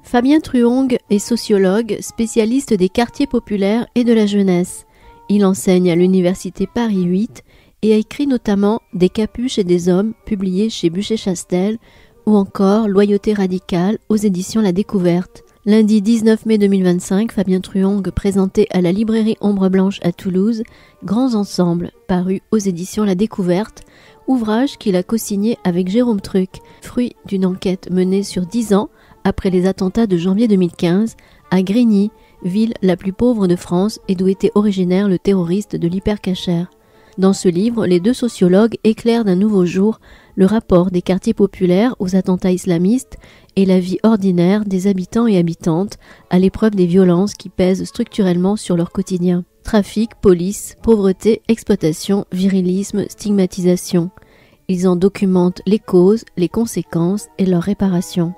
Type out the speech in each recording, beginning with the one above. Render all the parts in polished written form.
Fabien Truong est sociologue, spécialiste des quartiers populaires et de la jeunesse. Il enseigne à l'université Paris 8 et a écrit notamment Des capuches et des hommes, publié chez Buchet-Chastel, ou encore Loyauté radicale aux éditions La Découverte. Lundi 19 mai 2025, Fabien Truong présentait à la librairie Ombre Blanche à Toulouse Grands Ensembles, paru aux éditions La Découverte, ouvrage qu'il a co-signé avec Jérôme Truc, fruit d'une enquête menée sur 10 ans après les attentats de janvier 2015 à Grigny, ville la plus pauvre de France et d'où était originaire le terroriste de l'hypercacher. Dans ce livre, les deux sociologues éclairent d'un nouveau jour le rapport des quartiers populaires aux attentats islamistes et la vie ordinaire des habitants et habitantes à l'épreuve des violences qui pèsent structurellement sur leur quotidien. Trafic, police, pauvreté, exploitation, virilisme, stigmatisation. Ils en documentent les causes, les conséquences et leur réparation.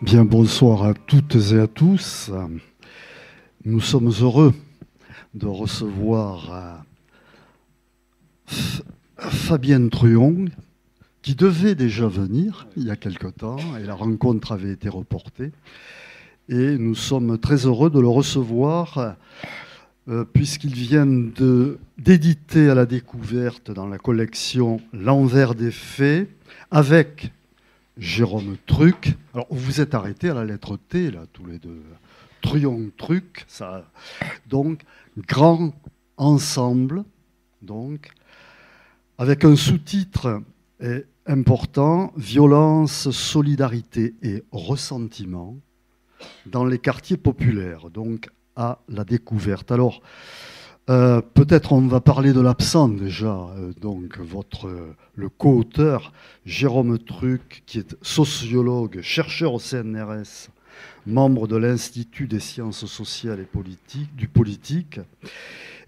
Bien, bonsoir à toutes et à tous. Nous sommes heureux de recevoir Fabien Truong, qui devait déjà venir il y a quelque temps, et la rencontre avait été reportée. Et nous sommes très heureux de le recevoir, puisqu'il vient d'éditer à La Découverte dans la collection L'Envers des Faits, avec Jérôme Truc. Alors, vous vous êtes arrêtés à la lettre T, là, tous les deux. Truong, Truc, ça. Donc, Grand Ensemble, donc, avec un sous-titre important, Violence, solidarité et ressentiment dans les quartiers populaires, donc à La Découverte. Alors, peut-être on va parler de l'absent déjà. Donc le co-auteur Jérôme Truc, qui est sociologue, chercheur au CNRS, membre de l'Institut des sciences sociales et du politique,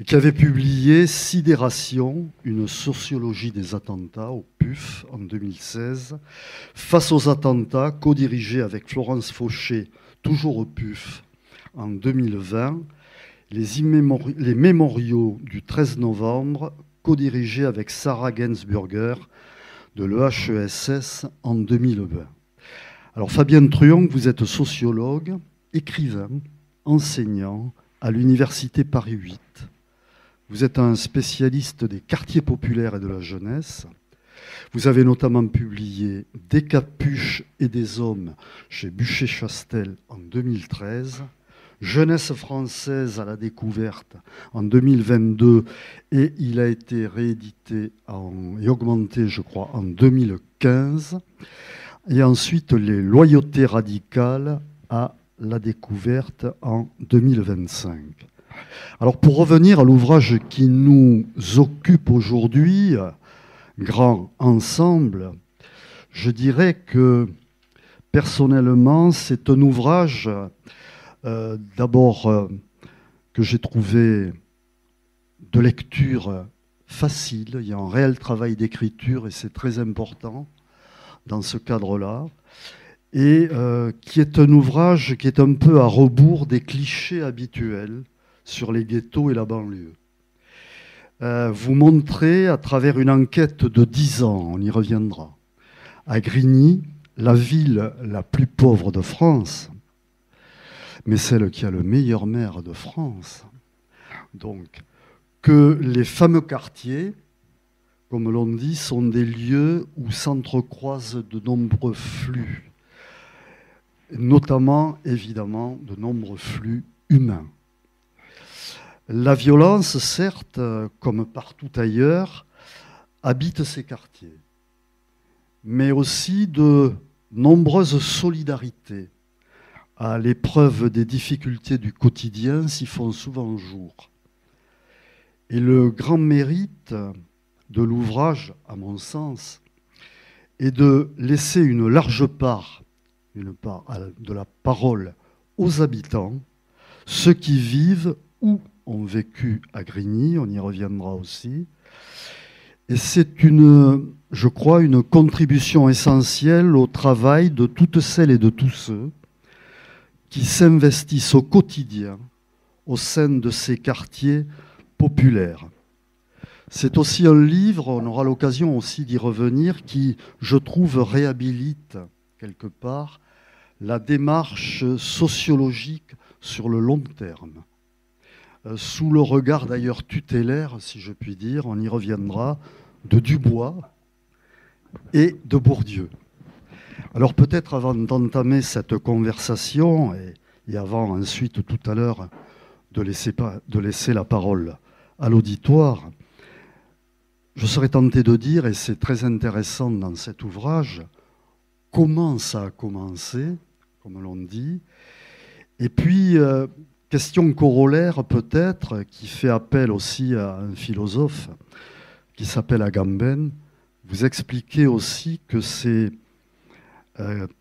et qui avait publié Sidération, une sociologie des attentats au PUF en 2016, Face aux attentats, co-dirigé avec Florence Fauché, toujours au PUF en 2020. Les mémoriaux du 13 novembre, co-dirigés avec Sarah Gainsburger de l'EHESS en 2020. Alors Fabien Truong, vous êtes sociologue, écrivain, enseignant à l'université Paris 8. Vous êtes un spécialiste des quartiers populaires et de la jeunesse. Vous avez notamment publié Des capuches et des hommes chez Buchet-Chastel en 2013. Jeunesse française à La Découverte en 2022, et il a été réédité et augmenté, je crois, en 2015. Et ensuite, Les Loyautés radicales à La Découverte en 2025. Alors, pour revenir à l'ouvrage qui nous occupe aujourd'hui, Grand Ensemble, je dirais que, personnellement, c'est un ouvrage d'abord que j'ai trouvé de lecture facile. Il y a un réel travail d'écriture et c'est très important dans ce cadre-là. Et qui est un ouvrage qui est un peu à rebours des clichés habituels sur les ghettos et la banlieue. Vous montrez à travers une enquête de 10 ans, on y reviendra, à Grigny, la ville la plus pauvre de France, mais celle qui a le meilleur maire de France. Donc, que les fameux quartiers, comme l'on dit, sont des lieux où s'entrecroisent de nombreux flux, notamment, évidemment, de nombreux flux humains. La violence, certes, comme partout ailleurs, habite ces quartiers, mais aussi de nombreuses solidarités à l'épreuve des difficultés du quotidien s'y font souvent jour. Et le grand mérite de l'ouvrage, à mon sens, est de laisser une large part, de la parole aux habitants, ceux qui vivent ou ont vécu à Grigny, on y reviendra aussi. Et c'est je crois, une contribution essentielle au travail de toutes celles et de tous ceux qui s'investissent au quotidien au sein de ces quartiers populaires. C'est aussi un livre, on aura l'occasion aussi d'y revenir, qui, je trouve, réhabilite quelque part la démarche sociologique sur le long terme. Sous le regard d'ailleurs tutélaire, si je puis dire, on y reviendra, de Dubois et de Bourdieu. Alors peut-être avant d'entamer cette conversation, et avant ensuite tout à l'heure de laisser la parole à l'auditoire, je serais tenté de dire, et c'est très intéressant dans cet ouvrage, comment ça a commencé, comme l'on dit, et puis question corollaire peut-être, qui fait appel aussi à un philosophe qui s'appelle Agamben, vous expliquez aussi que ces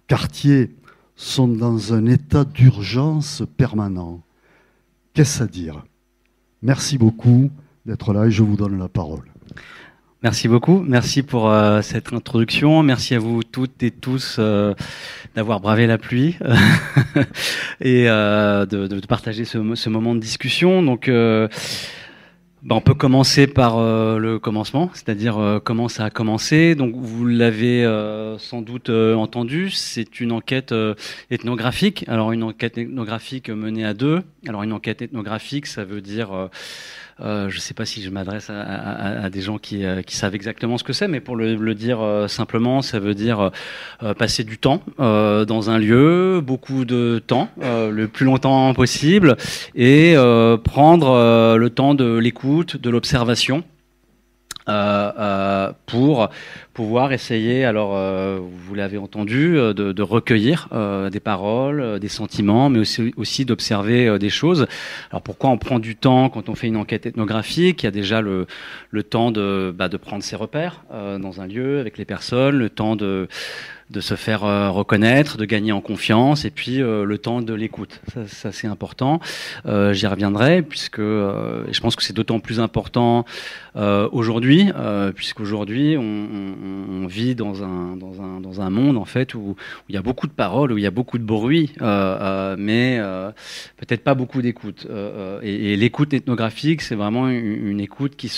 quartiers sont dans un état d'urgence permanent. Qu'est-ce à dire? Merci beaucoup d'être là et je vous donne la parole. Merci beaucoup, merci pour cette introduction, merci à vous toutes et tous d'avoir bravé la pluie et de partager ce moment de discussion. Donc on peut commencer par le commencement, c'est-à-dire comment ça a commencé. Donc vous l'avez sans doute entendu, c'est une enquête ethnographique. Alors une enquête ethnographique menée à deux. Alors une enquête ethnographique, ça veut dire je ne sais pas si je m'adresse à des gens qui savent exactement ce que c'est, mais pour le dire simplement, ça veut dire passer du temps dans un lieu, beaucoup de temps, le plus longtemps possible, et prendre le temps de l'écoute, de l'observation, pour pouvoir essayer, alors vous l'avez entendu, de recueillir des paroles, des sentiments, mais aussi d'observer des choses. Alors pourquoi on prend du temps quand on fait une enquête ethnographique? Il y a déjà le temps de prendre ses repères dans un lieu avec les personnes, le temps de se faire reconnaître, de gagner en confiance, et puis le temps de l'écoute. Ça c'est important. J'y reviendrai, puisque je pense que c'est d'autant plus important aujourd'hui, puisqu'aujourd'hui on vit dans un monde en fait où il y a beaucoup de paroles, où il y a beaucoup de bruit, mais peut-être pas beaucoup d'écoute. Et l'écoute ethnographique, c'est vraiment une écoute qui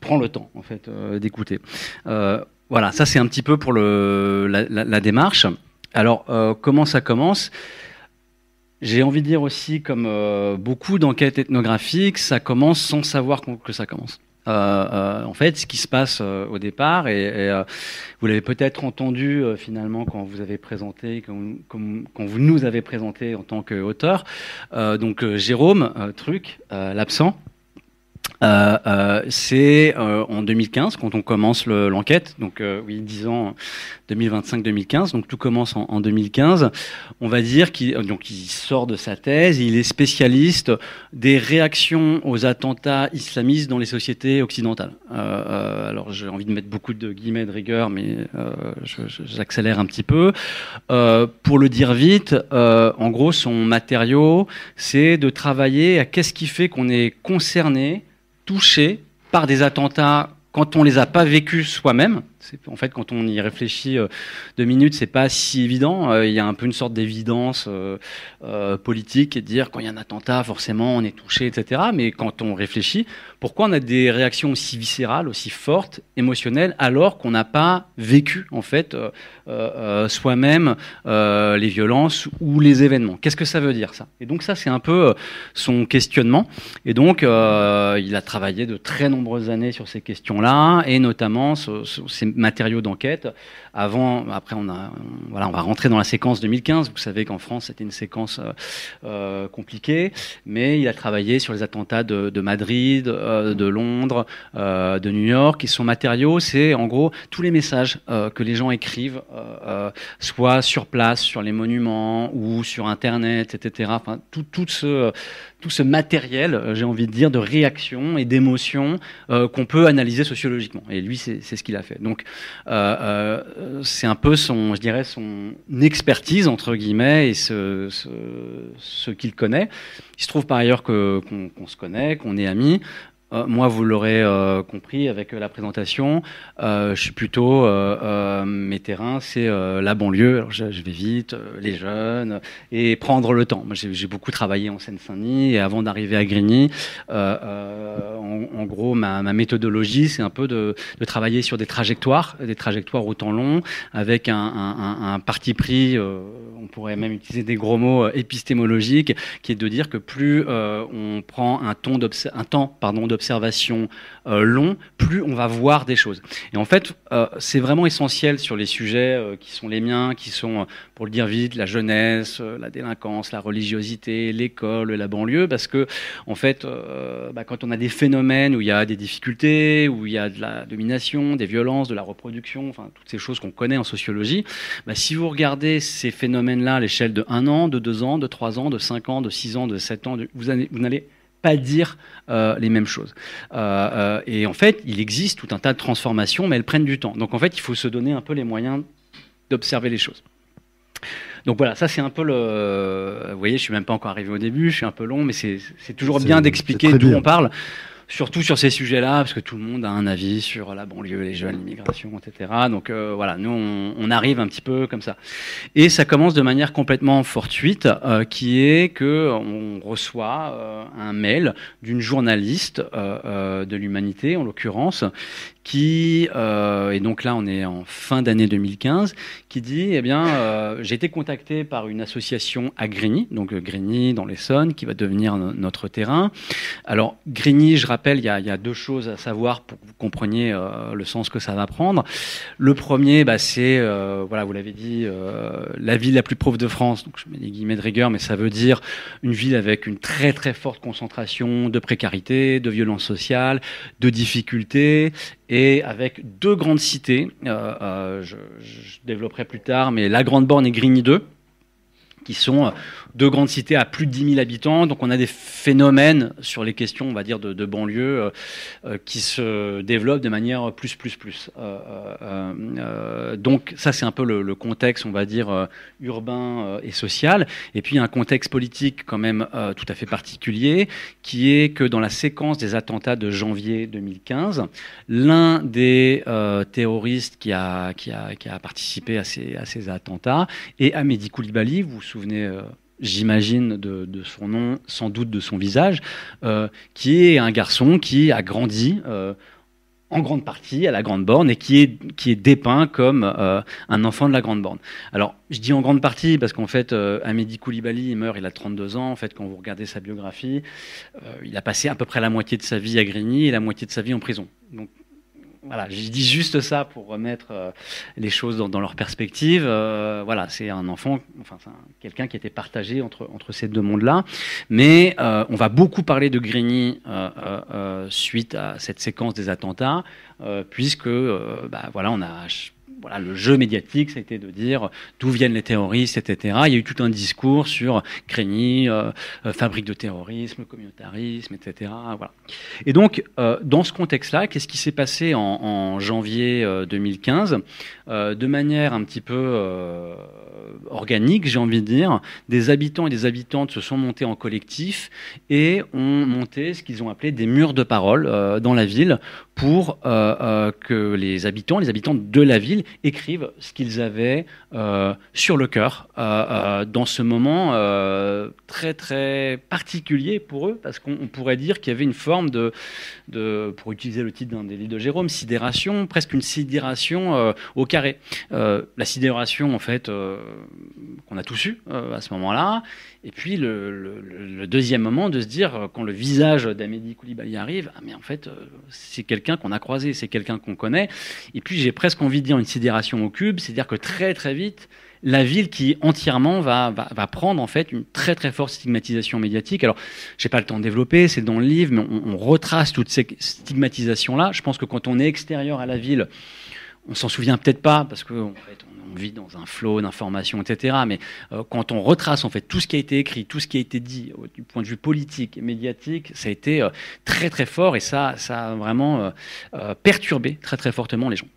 prend le temps en fait d'écouter. Voilà, ça c'est un petit peu pour la démarche. Alors, comment ça commence? J'ai envie de dire aussi, comme beaucoup d'enquêtes ethnographiques, ça commence sans savoir que ça commence. En fait, ce qui se passe au départ, et vous l'avez peut-être entendu finalement quand vous avez présenté, quand vous nous avez présenté en tant qu'auteur, donc Jérôme Truc, l'absent. C'est en 2015 quand on commence l'enquête, donc oui, 10 ans, 2025-2015, donc tout commence en 2015. On va dire qu'il sort de sa thèse, il est spécialiste des réactions aux attentats islamistes dans les sociétés occidentales. Alors j'ai envie de mettre beaucoup de guillemets de rigueur, mais j'accélère un petit peu. Pour le dire vite, en gros, son matériau, c'est de travailler à qu'est-ce qui fait qu'on est concerné, touché par des attentats quand on les a pas vécus soi-même. En fait, quand on y réfléchit 2 minutes, c'est pas si évident. Il y a un peu une sorte d'évidence politique et de dire quand il y a un attentat, forcément, on est touché, etc. Mais quand on réfléchit, pourquoi on a des réactions aussi viscérales, aussi fortes, émotionnelles, alors qu'on n'a pas vécu en fait soi-même les violences ou les événements? Qu'est-ce que ça veut dire ça? Et donc ça, c'est un peu son questionnement. Et donc, il a travaillé de très nombreuses années sur ces questions-là, et notamment ces matériaux d'enquête. Après, on va rentrer dans la séquence 2015. Vous savez qu'en France, c'était une séquence compliquée, mais il a travaillé sur les attentats de Madrid, de Londres, de New York. Et son matériau, c'est en gros tous les messages que les gens écrivent, soit sur place, sur les monuments ou sur Internet, etc. Enfin, tout ce matériel, j'ai envie de dire, de réaction et d'émotion qu'on peut analyser sociologiquement. Et lui, c'est ce qu'il a fait. Donc, c'est un peu son expertise, entre guillemets, et ce qu'il connaît. Il se trouve par ailleurs qu'on se connaît, qu'on est amis. moi, vous l'aurez compris avec la présentation, je suis plutôt, mes terrains, c'est la banlieue. Alors, je vais vite, les jeunes, et prendre le temps. Moi, j'ai beaucoup travaillé en Seine-Saint-Denis, et avant d'arriver à Grigny, en gros, ma méthodologie, c'est un peu de travailler sur des trajectoires au temps long, avec un parti pris, on pourrait même utiliser des gros mots épistémologiques, qui est de dire que plus on prend un temps d'observation long, plus on va voir des choses. Et en fait, c'est vraiment essentiel sur les sujets qui sont les miens, qui sont, pour le dire vite, la jeunesse, la délinquance, la religiosité, l'école, la banlieue, parce que en fait, quand on a des phénomènes où il y a des difficultés, où il y a de la domination, des violences, de la reproduction, enfin toutes ces choses qu'on connaît en sociologie, si vous regardez ces phénomènes-là à l'échelle de 1 an, de 2 ans, de 3 ans, de 5 ans, de 6 ans, de 7 ans, vous n'allez pas dire les mêmes choses. Et en fait, il existe tout un tas de transformations, mais elles prennent du temps. Donc en fait, il faut se donner un peu les moyens d'observer les choses. Donc voilà, ça c'est un peu Vous voyez, je suis même pas encore arrivé au début, je suis un peu long, mais c'est toujours bien d'expliquer d'où on parle. Surtout sur ces sujets-là, parce que tout le monde a un avis sur la banlieue, les jeunes, l'immigration, etc. Donc voilà, nous, on arrive un petit peu comme ça. Et ça commence de manière complètement fortuite, qui est qu'on reçoit un mail d'une journaliste de l'Humanité, en l'occurrence, qui, et donc là on est en fin d'année 2015, qui dit, j'ai été contacté par une association à Grigny, donc Grigny dans l'Essonne, qui va devenir notre terrain. Alors Grigny, je rappelle, il y a 2 choses à savoir pour que vous compreniez le sens que ça va prendre. Le premier, c'est, voilà, vous l'avez dit, la ville la plus pauvre de France, donc je mets des guillemets de rigueur, mais ça veut dire une ville avec une très très forte concentration de précarité, de violence sociale, de difficultés, et avec 2 grandes cités, je développerai plus tard, mais la Grande Borne et Grigny 2, qui sont 2 grandes cités à plus de 10 000 habitants. Donc on a des phénomènes sur les questions, on va dire, de banlieue qui se développent de manière plus. Donc ça, c'est un peu le contexte, on va dire, urbain et social. Et puis un contexte politique quand même tout à fait particulier, qui est que dans la séquence des attentats de janvier 2015, l'un des terroristes qui a participé à ces attentats est Amédi Coulibaly. Vous vous souvenez, j'imagine, de son nom, sans doute de son visage, qui est un garçon qui a grandi en grande partie à la Grande Borne et qui est dépeint comme un enfant de la Grande Borne. Alors, je dis en grande partie parce qu'en fait, Amédi Coulibaly, il a 32 ans. En fait, quand vous regardez sa biographie, il a passé à peu près la moitié de sa vie à Grigny et la moitié de sa vie en prison. Donc, voilà, je dis juste ça pour remettre les choses dans leur perspective. Voilà, c'est un enfant, enfin, c'est quelqu'un qui était partagé entre ces 2 mondes-là. Mais on va beaucoup parler de Grigny suite à cette séquence des attentats, puisque voilà, on a... Voilà, le jeu médiatique, ça a été de dire d'où viennent les terroristes, etc. Il y a eu tout un discours sur Grigny, fabrique de terrorisme, communautarisme, etc. Voilà. Et donc, dans ce contexte-là, qu'est-ce qui s'est passé en janvier 2015 de manière un petit peu organique, j'ai envie de dire, des habitants et des habitantes se sont montés en collectif et ont monté ce qu'ils ont appelé des murs de parole dans la ville pour que les habitants de la ville écrivent ce qu'ils avaient sur le cœur dans ce moment très très particulier pour eux, parce qu'on pourrait dire qu'il y avait une forme de pour utiliser le titre d'un des livres de Jérôme, sidération, presque une sidération au carré. La sidération, en fait, qu'on a tous eu à ce moment-là. Et puis le deuxième moment de se dire, quand le visage d'Amédi Coulibaly arrive, ah, mais en fait, c'est quelqu'un qu'on a croisé, c'est quelqu'un qu'on connaît. Et puis j'ai presque envie de dire une sidération au cube, c'est-à-dire que très très vite, la ville qui entièrement va prendre en fait une très très forte stigmatisation médiatique. Alors, j'ai pas le temps de développer, c'est dans le livre, mais on retrace toutes ces stigmatisations-là. Je pense que quand on est extérieur à la ville, on s'en souvient peut-être pas parce que en fait, on vit dans un flot d'informations, etc. Mais quand on retrace en fait tout ce qui a été écrit, tout ce qui a été dit du point de vue politique et médiatique, ça a été très très fort et ça a vraiment perturbé très très fortement les gens.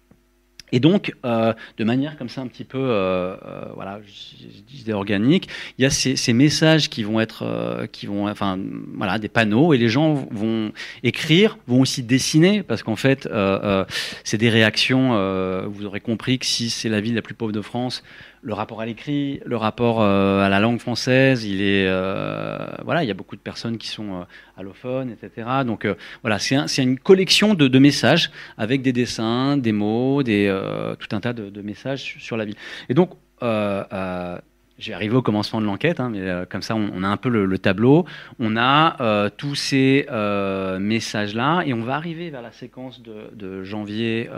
Et donc, de manière comme ça un petit peu, voilà, je disais organique, il y a ces messages qui vont être, enfin, voilà, des panneaux, et les gens vont écrire, vont aussi dessiner, parce qu'en fait, c'est des réactions. Vous aurez compris que si c'est la ville la plus pauvre de France, le rapport à l'écrit, le rapport à la langue française, il est, voilà, il y a beaucoup de personnes qui sont allophones, etc. Donc voilà, c'est une collection de messages avec des dessins, des mots, tout un tas de messages sur la ville. Et donc, j'ai arrivé au commencement de l'enquête, hein, mais comme ça, on a un peu le tableau. On a tous ces messages-là, et on va arriver vers la séquence de janvier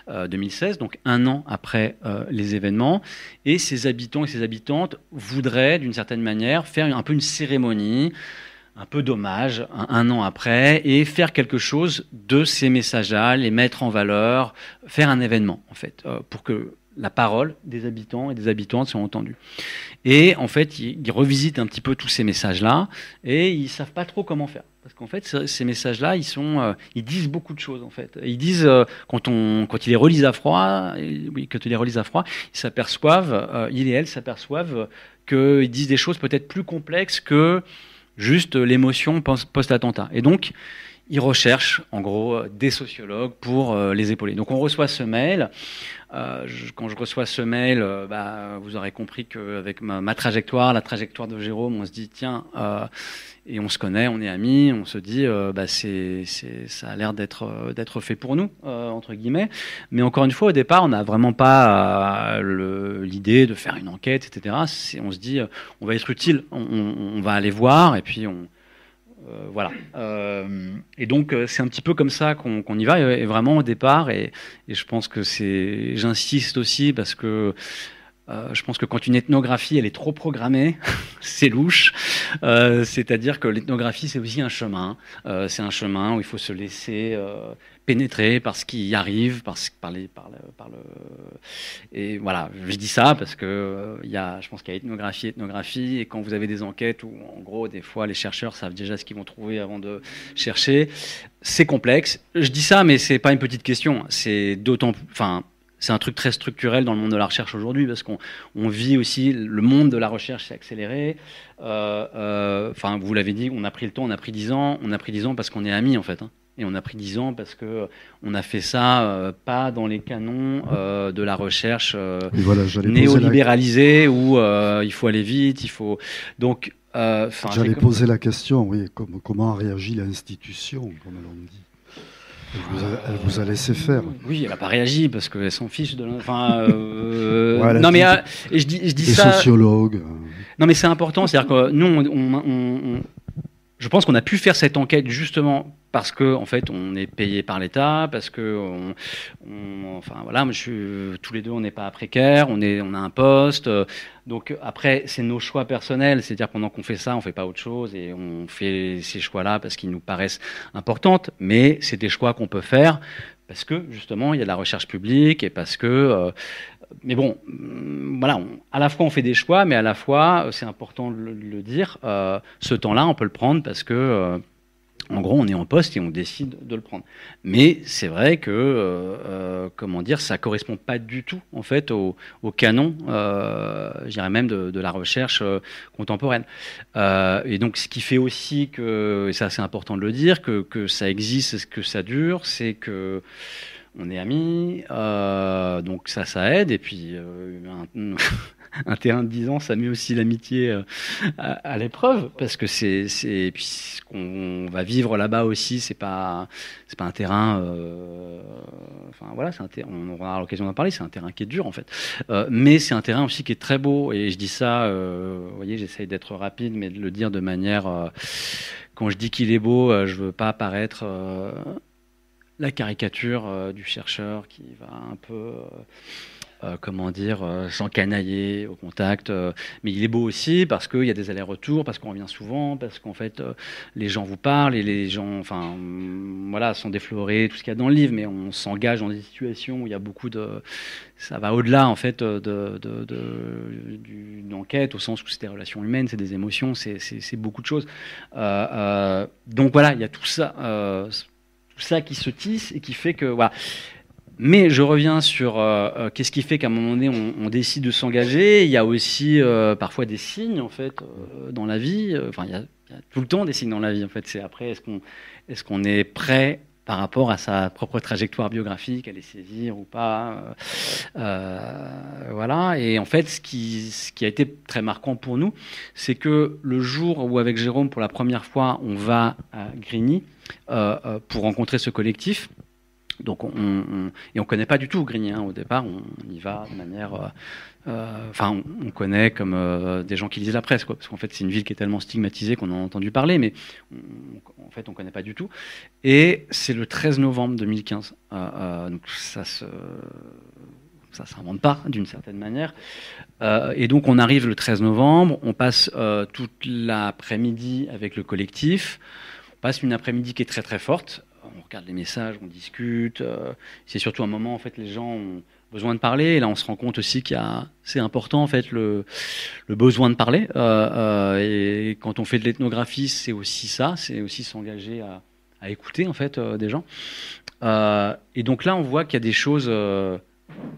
2016, donc un an après les événements. Et ces habitants et ces habitantes voudraient, d'une certaine manière, faire un peu une cérémonie, un peu d'hommage, un an après, et faire quelque chose de ces messages-là, les mettre en valeur, faire un événement, en fait, pour que la parole des habitants et des habitantes soit entendue. Et en fait, ils revisitent un petit peu tous ces messages-là, et ils savent pas trop comment faire. Parce qu'en fait, ces messages-là, ils disent beaucoup de choses, en fait. Ils disent, quand ils les relisent à froid, quand ils les relisent à froid, ils et elles s'aperçoivent qu'ils disent des choses peut-être plus complexes que juste l'émotion post-attentat. Et donc, ils recherchent, en gros, des sociologues pour les épauler. Donc, on reçoit ce mail. Quand je reçois ce mail, vous aurez compris qu'avec ma trajectoire, la trajectoire de Jérôme, on se dit, tiens, et on se connaît, on est amis, on se dit, ça a l'air d'être fait pour nous, entre guillemets. Mais encore une fois, au départ, on n'a vraiment pas l'idée de faire une enquête, etc. On se dit, on va être utile, on va aller voir, et puis voilà. Et donc, c'est un petit peu comme ça qu'on y va, et vraiment au départ, et je pense que j'insiste aussi parce que je pense que quand une ethnographie elle est trop programmée, c'est louche. C'est-à-dire que l'ethnographie c'est aussi un chemin. C'est un chemin où il faut se laisser pénétrer par ce qui y arrive, et voilà. Je dis ça parce que je pense qu'il y a ethnographie, et quand vous avez des enquêtes où en gros des fois les chercheurs savent déjà ce qu'ils vont trouver avant de chercher, c'est complexe. Je dis ça, mais c'est pas une petite question. C'est un truc très structurel dans le monde de la recherche aujourd'hui, parce qu'on vit aussi, le monde de la recherche s'est accéléré. Vous l'avez dit, on a pris le temps, on a pris 10 ans. On a pris 10 ans parce qu'on est amis, en fait. Hein. Et on a pris 10 ans parce qu'on a fait ça pas dans les canons de la recherche néolibéralisée où il faut aller vite, il faut... Donc, j'allais poser la question, oui, comment a réagi l'institution, comme l'on dit. Elle vous a laissé faire. Oui, elle n'a pas réagi parce qu'elle s'en fiche de. Non, mais et je dis ça. Les sociologues. Non, mais c'est important. C'est-à-dire que nous, je pense qu'on a pu faire cette enquête justement parce que en fait, on est payé par l'État, parce que voilà, tous les deux, on n'est pas précaires, on a un poste. Donc après, c'est nos choix personnels, c'est-à-dire pendant qu'on fait ça, on fait pas autre chose et on fait ces choix-là parce qu'ils nous paraissent importantes. Mais c'est des choix qu'on peut faire parce que justement, il y a de la recherche publique et parce que. Mais bon, voilà, à la fois on fait des choix, mais à la fois, c'est important de le dire, ce temps-là, on peut le prendre parce que. En gros, on est en poste et on décide de le prendre. Mais c'est vrai que, ça correspond pas du tout, en fait, au canon, je dirais même de la recherche contemporaine. Et donc, ce qui fait aussi que, et ça c'est important de le dire, que ça existe, que ça dure, c'est que on est amis, donc ça aide. Et puis, un terrain de 10 ans, ça met aussi l'amitié à l'épreuve, parce que et puis ce qu'on va vivre là-bas aussi, c'est pas un terrain. Voilà, on aura l'occasion d'en parler. C'est un terrain qui est dur en fait, mais c'est un terrain aussi qui est très beau. Et je dis ça, vous voyez, j'essaye d'être rapide, mais de le dire de manière. Quand je dis qu'il est beau, je veux pas paraître la caricature du chercheur qui va un peu. S'encanailler au contact. Mais il est beau aussi parce qu'il y a des allers-retours, parce qu'on revient souvent, parce qu'en fait, les gens vous parlent et les gens, sont déflorés, tout ce qu'il y a dans le livre, mais on s'engage dans des situations où il y a beaucoup de... Ça va au-delà, en fait, d'une enquête, au sens où c'est des relations humaines, c'est des émotions, c'est beaucoup de choses. Donc voilà, il y a tout ça qui se tisse et qui fait que... Voilà. Mais je reviens sur qu'est-ce qui fait qu'à un moment donné on décide de s'engager. Il y a aussi parfois des signes en fait dans la vie. Enfin, il y a tout le temps des signes dans la vie en fait. C'est après est-ce qu'on est prêt par rapport à sa propre trajectoire biographique, à les saisir ou pas. Voilà. Et en fait, ce qui a été très marquant pour nous, c'est que le jour où avec Jérôme pour la première fois on va à Grigny pour rencontrer ce collectif. Donc on connaît pas du tout Grigny hein, au départ, on y va de manière, enfin on connaît comme des gens qui lisent la presse, quoi, parce qu'en fait c'est une ville qui est tellement stigmatisée qu'on en a entendu parler, mais en fait on connaît pas du tout. Et c'est le 13 novembre 2015, donc ça s'invente pas d'une certaine manière. Et donc on arrive le 13 novembre, on passe toute l'après-midi avec le collectif, on passe une après-midi qui est très très forte. On regarde les messages, on discute. C'est surtout un moment en fait les gens ont besoin de parler. Et là, on se rend compte aussi c'est important en fait le besoin de parler. Et quand on fait de l'ethnographie, c'est aussi ça, c'est aussi s'engager à écouter en fait des gens. Et donc là, on voit qu'il y a des choses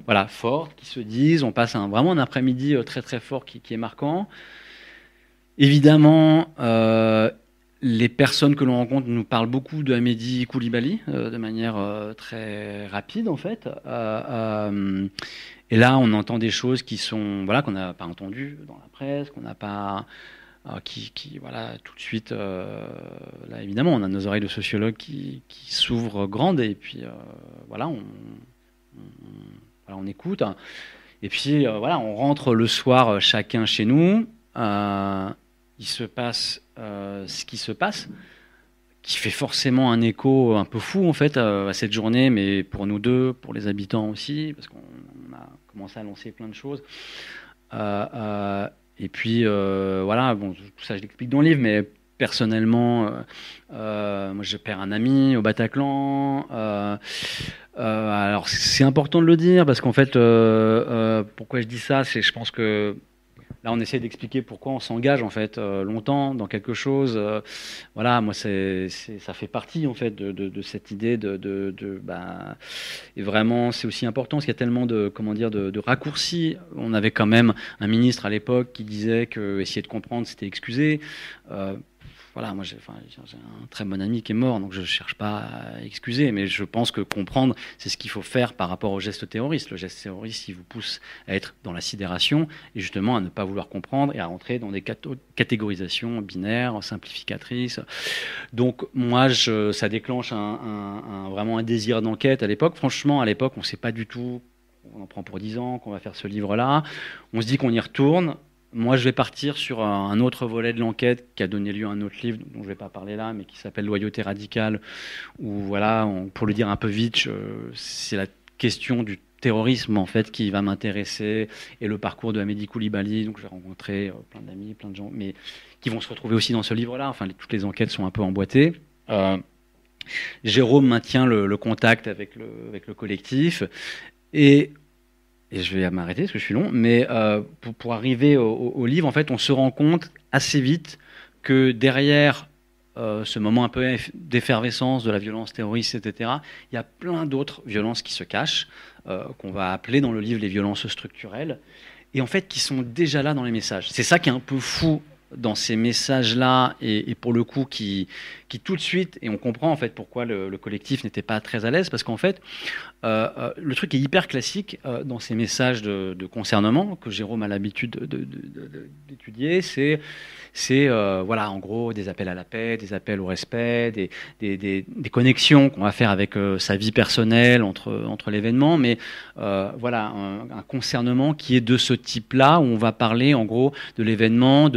voilà fortes qui se disent. On passe vraiment un après-midi très très fort qui est marquant. Évidemment. Les personnes que l'on rencontre nous parlent beaucoup de Hamedy Coulibaly de manière très rapide en fait. Et là, on entend des choses qui sont qu'on n'a pas entendues dans la presse, qu'on n'a pas, qui voilà tout de suite. Là, évidemment, on a nos oreilles de sociologues qui s'ouvrent grandes et puis voilà, on écoute. Et puis voilà, on rentre le soir chacun chez nous. Il se passe ce qui se passe, qui fait forcément un écho un peu fou en fait à cette journée, mais pour nous deux, pour les habitants aussi, parce qu'on a commencé à lancer plein de choses. Et puis voilà, bon, tout ça je l'explique dans le livre, mais personnellement, moi je perds un ami au Bataclan. Alors c'est important de le dire parce qu'en fait, pourquoi je dis ça, c'est je pense que là, on essaie d'expliquer pourquoi on s'engage en fait longtemps dans quelque chose. Voilà, moi, ça fait partie en fait de cette idée et vraiment, c'est aussi important parce qu'il y a tellement de raccourcis. On avait quand même un ministre à l'époque qui disait que essayer de comprendre, c'était excuser. Voilà, moi j'ai un très bon ami qui est mort, donc je ne cherche pas à excuser, mais je pense que comprendre, c'est ce qu'il faut faire par rapport au geste terroriste. Le geste terroriste, il vous pousse à être dans la sidération et justement à ne pas vouloir comprendre et à rentrer dans des catégorisations binaires, simplificatrices. Donc moi, ça déclenche vraiment un désir d'enquête à l'époque. Franchement, à l'époque, on ne sait pas du tout, on en prend pour 10 ans qu'on va faire ce livre-là. On se dit qu'on y retourne. Moi, je vais partir sur un autre volet de l'enquête qui a donné lieu à un autre livre dont je ne vais pas parler là, mais qui s'appelle Loyauté radicale, où, voilà, pour le dire un peu vite, c'est la question du terrorisme en fait qui va m'intéresser et le parcours de Hamedy Coulibaly. Donc, je vais rencontrer plein d'amis, plein de gens, mais qui vont se retrouver aussi dans ce livre-là. Enfin, toutes les enquêtes sont un peu emboîtées. Jérôme maintient le contact avec le collectif et je vais m'arrêter parce que je suis long, mais pour arriver au livre, en fait, on se rend compte assez vite que derrière ce moment un peu d'effervescence de la violence terroriste, etc., il y a plein d'autres violences qui se cachent, qu'on va appeler dans le livre les violences structurelles, et en fait qui sont déjà là dans les messages. C'est ça qui est un peu fou dans ces messages-là, et pour le coup qui tout de suite, et on comprend en fait pourquoi le collectif n'était pas très à l'aise, parce qu'en fait, le truc est hyper classique dans ces messages de concernement que Jérôme a l'habitude d'étudier, c'est voilà, en gros, des appels à la paix, des appels au respect, des connexions qu'on va faire avec sa vie personnelle entre l'événement, mais voilà, un concernement qui est de ce type-là, où on va parler en gros de l'événement,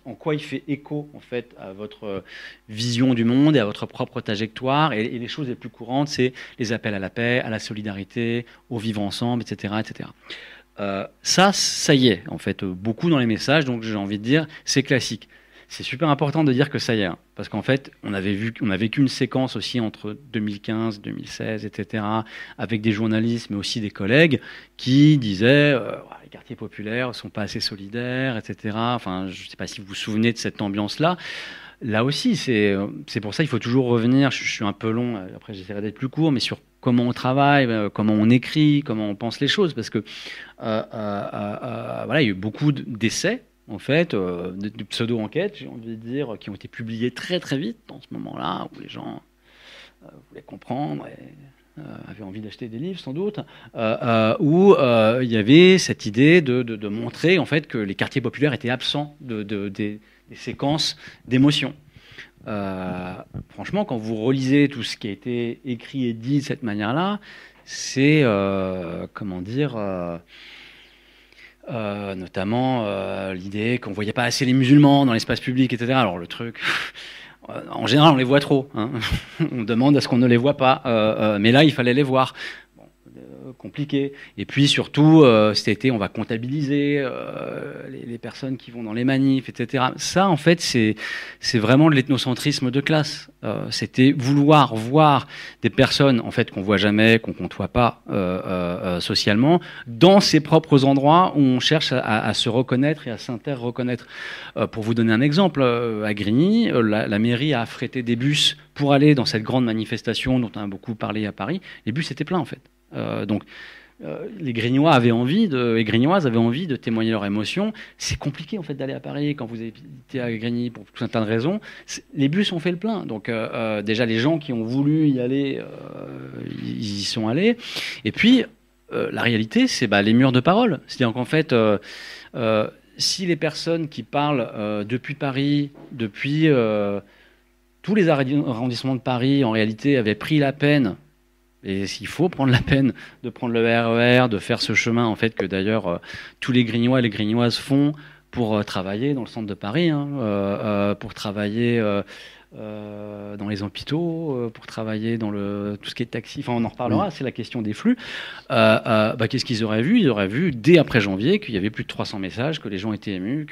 en quoi il fait écho en fait à votre vision du monde et à votre propre trajectoire, et les choses les plus courantes, c'est les appels à la paix, à la solidarité, au vivre ensemble, etc., etc. Ça y est, en fait, beaucoup dans les messages, donc j'ai envie de dire, c'est classique. C'est super important de dire que ça y est, hein, parce qu'en fait, on a vécu une séquence aussi entre 2015, 2016, etc., avec des journalistes, mais aussi des collègues, qui disaient les quartiers populaires ne sont pas assez solidaires, etc. Enfin, je ne sais pas si vous vous souvenez de cette ambiance-là. Là aussi, c'est pour ça qu'il faut toujours revenir, je suis un peu long, après j'essaierai d'être plus court, mais sur comment on travaille, comment on écrit, comment on pense les choses, parce que voilà, il y a eu beaucoup d'essais, en fait, de pseudo-enquêtes, j'ai envie de dire, qui ont été publiées très très vite dans ce moment-là, où les gens voulaient comprendre et avaient envie d'acheter des livres, sans doute, où il y avait cette idée de montrer, en fait, que les quartiers populaires étaient absents des séquences d'émotions. Franchement, quand vous relisez tout ce qui a été écrit et dit de cette manière-là, c'est, comment dire, notamment l'idée qu'on ne voyait pas assez les musulmans dans l'espace public, etc. Alors le truc, en général, on les voit trop. Hein. On demande à ce qu'on ne les voit pas, mais là, il fallait les voir. Compliqué. Et puis surtout, cet été, on va comptabiliser les personnes qui vont dans les manifs, etc. Ça, en fait, c'est vraiment de l'ethnocentrisme de classe. C'était vouloir voir des personnes, en fait, qu'on voit jamais, qu'on côtoie pas socialement, dans ses propres endroits où on cherche à se reconnaître et à s'inter-reconnaître. Pour vous donner un exemple, à Grigny, la mairie a affrété des bus pour aller dans cette grande manifestation dont on a beaucoup parlé à Paris. Les bus étaient pleins, en fait. Donc, les Grignois avaient envie les Grignoises avaient envie de témoigner leurs émotions. C'est compliqué en fait d'aller à Paris quand vous habitez à Grigny pour tout un tas de raisons. Les bus ont fait le plein. Donc déjà les gens qui ont voulu y aller, ils y sont allés. Et puis la réalité, c'est les murs de parole. C'est-à-dire qu'en fait, si les personnes qui parlent depuis Paris, depuis tous les arrondissements de Paris, en réalité, avaient pris la peine. Et s'il faut prendre la peine de prendre le RER, de faire ce chemin, en fait, que d'ailleurs tous les Grignois et les Grignoises font pour travailler dans le centre de Paris, hein, pour travailler dans les hôpitaux, pour travailler dans tout ce qui est taxi. Enfin, on en reparlera, c'est la question des flux. Qu'est-ce qu'ils auraient vu? Ils auraient vu, dès après janvier, qu'il y avait plus de 300 messages, que les gens étaient émus,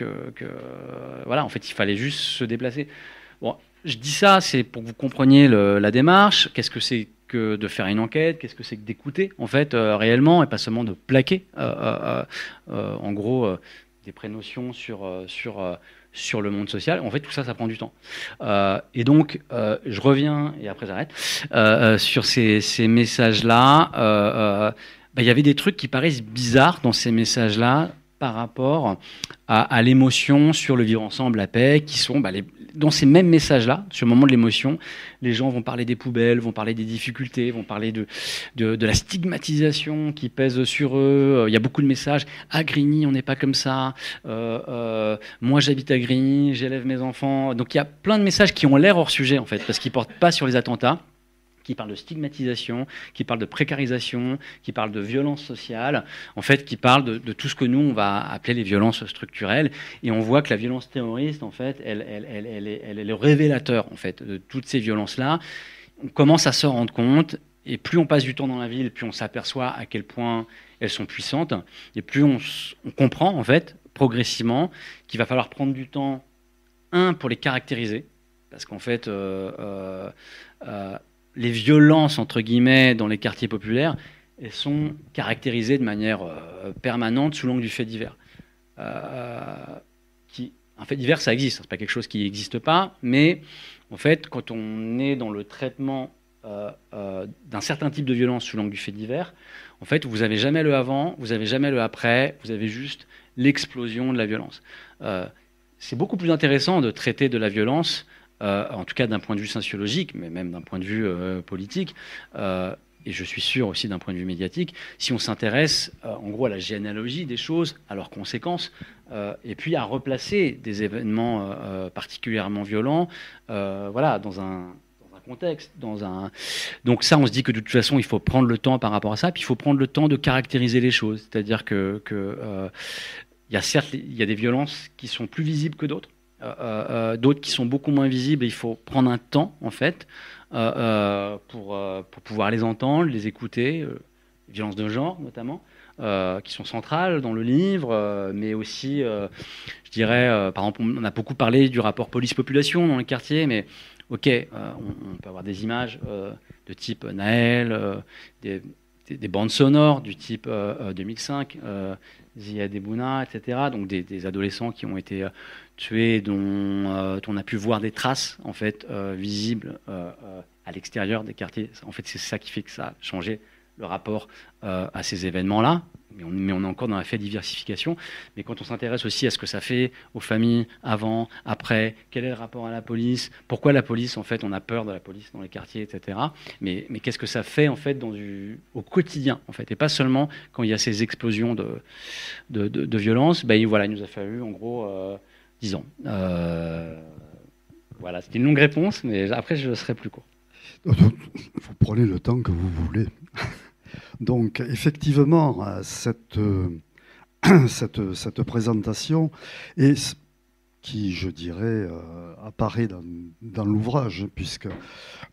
voilà, en fait, il fallait juste se déplacer. Bon, je dis ça, c'est pour que vous compreniez la démarche. Qu'est-ce que c'est que de faire une enquête, qu'est-ce que c'est que d'écouter en fait réellement et pas seulement de plaquer en gros des prénotions sur le monde social. En fait, tout ça, ça prend du temps. Et donc, je reviens et après j'arrête sur ces messages-là. Il y avait des trucs qui paraissent bizarres dans ces messages-là par rapport à l'émotion sur le vivre ensemble, la paix, qui sont dans ces mêmes messages-là, sur le moment de l'émotion, les gens vont parler des poubelles, vont parler des difficultés, vont parler de la stigmatisation qui pèse sur eux. Il y a beaucoup de messages. À Grigny, on n'est pas comme ça. Moi, j'habite à Grigny, j'élève mes enfants. Donc, il y a plein de messages qui ont l'air hors sujet, en fait, parce qu'ils ne portent pas sur les attentats, qui parle de stigmatisation, qui parle de précarisation, qui parle de violence sociale, en fait, qui parle de tout ce que nous, on va appeler les violences structurelles. Et on voit que la violence terroriste, en fait, elle est le révélateur, en fait, de toutes ces violences-là. On commence à se rendre compte, et plus on passe du temps dans la ville, plus on s'aperçoit à quel point elles sont puissantes, et plus on comprend, en fait, progressivement, qu'il va falloir prendre du temps, pour les caractériser, parce qu'en fait, les violences, entre guillemets, dans les quartiers populaires, elles sont caractérisées de manière permanente sous l'angle du fait divers. Un fait divers, ça existe, c'est pas quelque chose qui n'existe pas, mais en fait, quand on est dans le traitement d'un certain type de violence sous l'angle du fait divers, en fait, vous n'avez jamais le avant, vous n'avez jamais le après, vous avez juste l'explosion de la violence. C'est beaucoup plus intéressant de traiter de la violence, en tout cas d'un point de vue sociologique, mais même d'un point de vue politique, et je suis sûr aussi d'un point de vue médiatique, si on s'intéresse en gros à la généalogie des choses, à leurs conséquences, et puis à replacer des événements particulièrement violents voilà, dans un contexte. Donc ça, on se dit que de toute façon, il faut prendre le temps par rapport à ça, puis il faut prendre le temps de caractériser les choses, c'est-à-dire que certes, il y a des violences qui sont plus visibles que d'autres, d'autres qui sont beaucoup moins visibles, et il faut prendre un temps en fait pour pouvoir les entendre, les écouter, les violences de genre notamment, qui sont centrales dans le livre, mais aussi je dirais par exemple on a beaucoup parlé du rapport police-population dans les quartiers, mais ok, on peut avoir des images de type Naël, des bandes sonores du type 2005, Ziad Ebouna, etc. Donc des adolescents qui ont été tués, dont on a pu voir des traces en fait visibles à l'extérieur des quartiers. En fait, c'est ça qui fait que ça a changé le rapport à ces événements-là. Mais on est encore dans la fait diversification. Mais quand on s'intéresse aussi à ce que ça fait aux familles avant, après, quel est le rapport à la police, pourquoi la police, en fait, on a peur de la police dans les quartiers, etc. Mais qu'est-ce que ça fait, en fait, au quotidien, en fait, et pas seulement quand il y a ces explosions de violence. Ben, voilà, il nous a fallu, en gros, 10 ans. Voilà, c'était une longue réponse, mais après, je serai plus court. Vous prenez le temps que vous voulez. Donc, effectivement, cette présentation, et qui, je dirais, apparaît dans l'ouvrage, puisque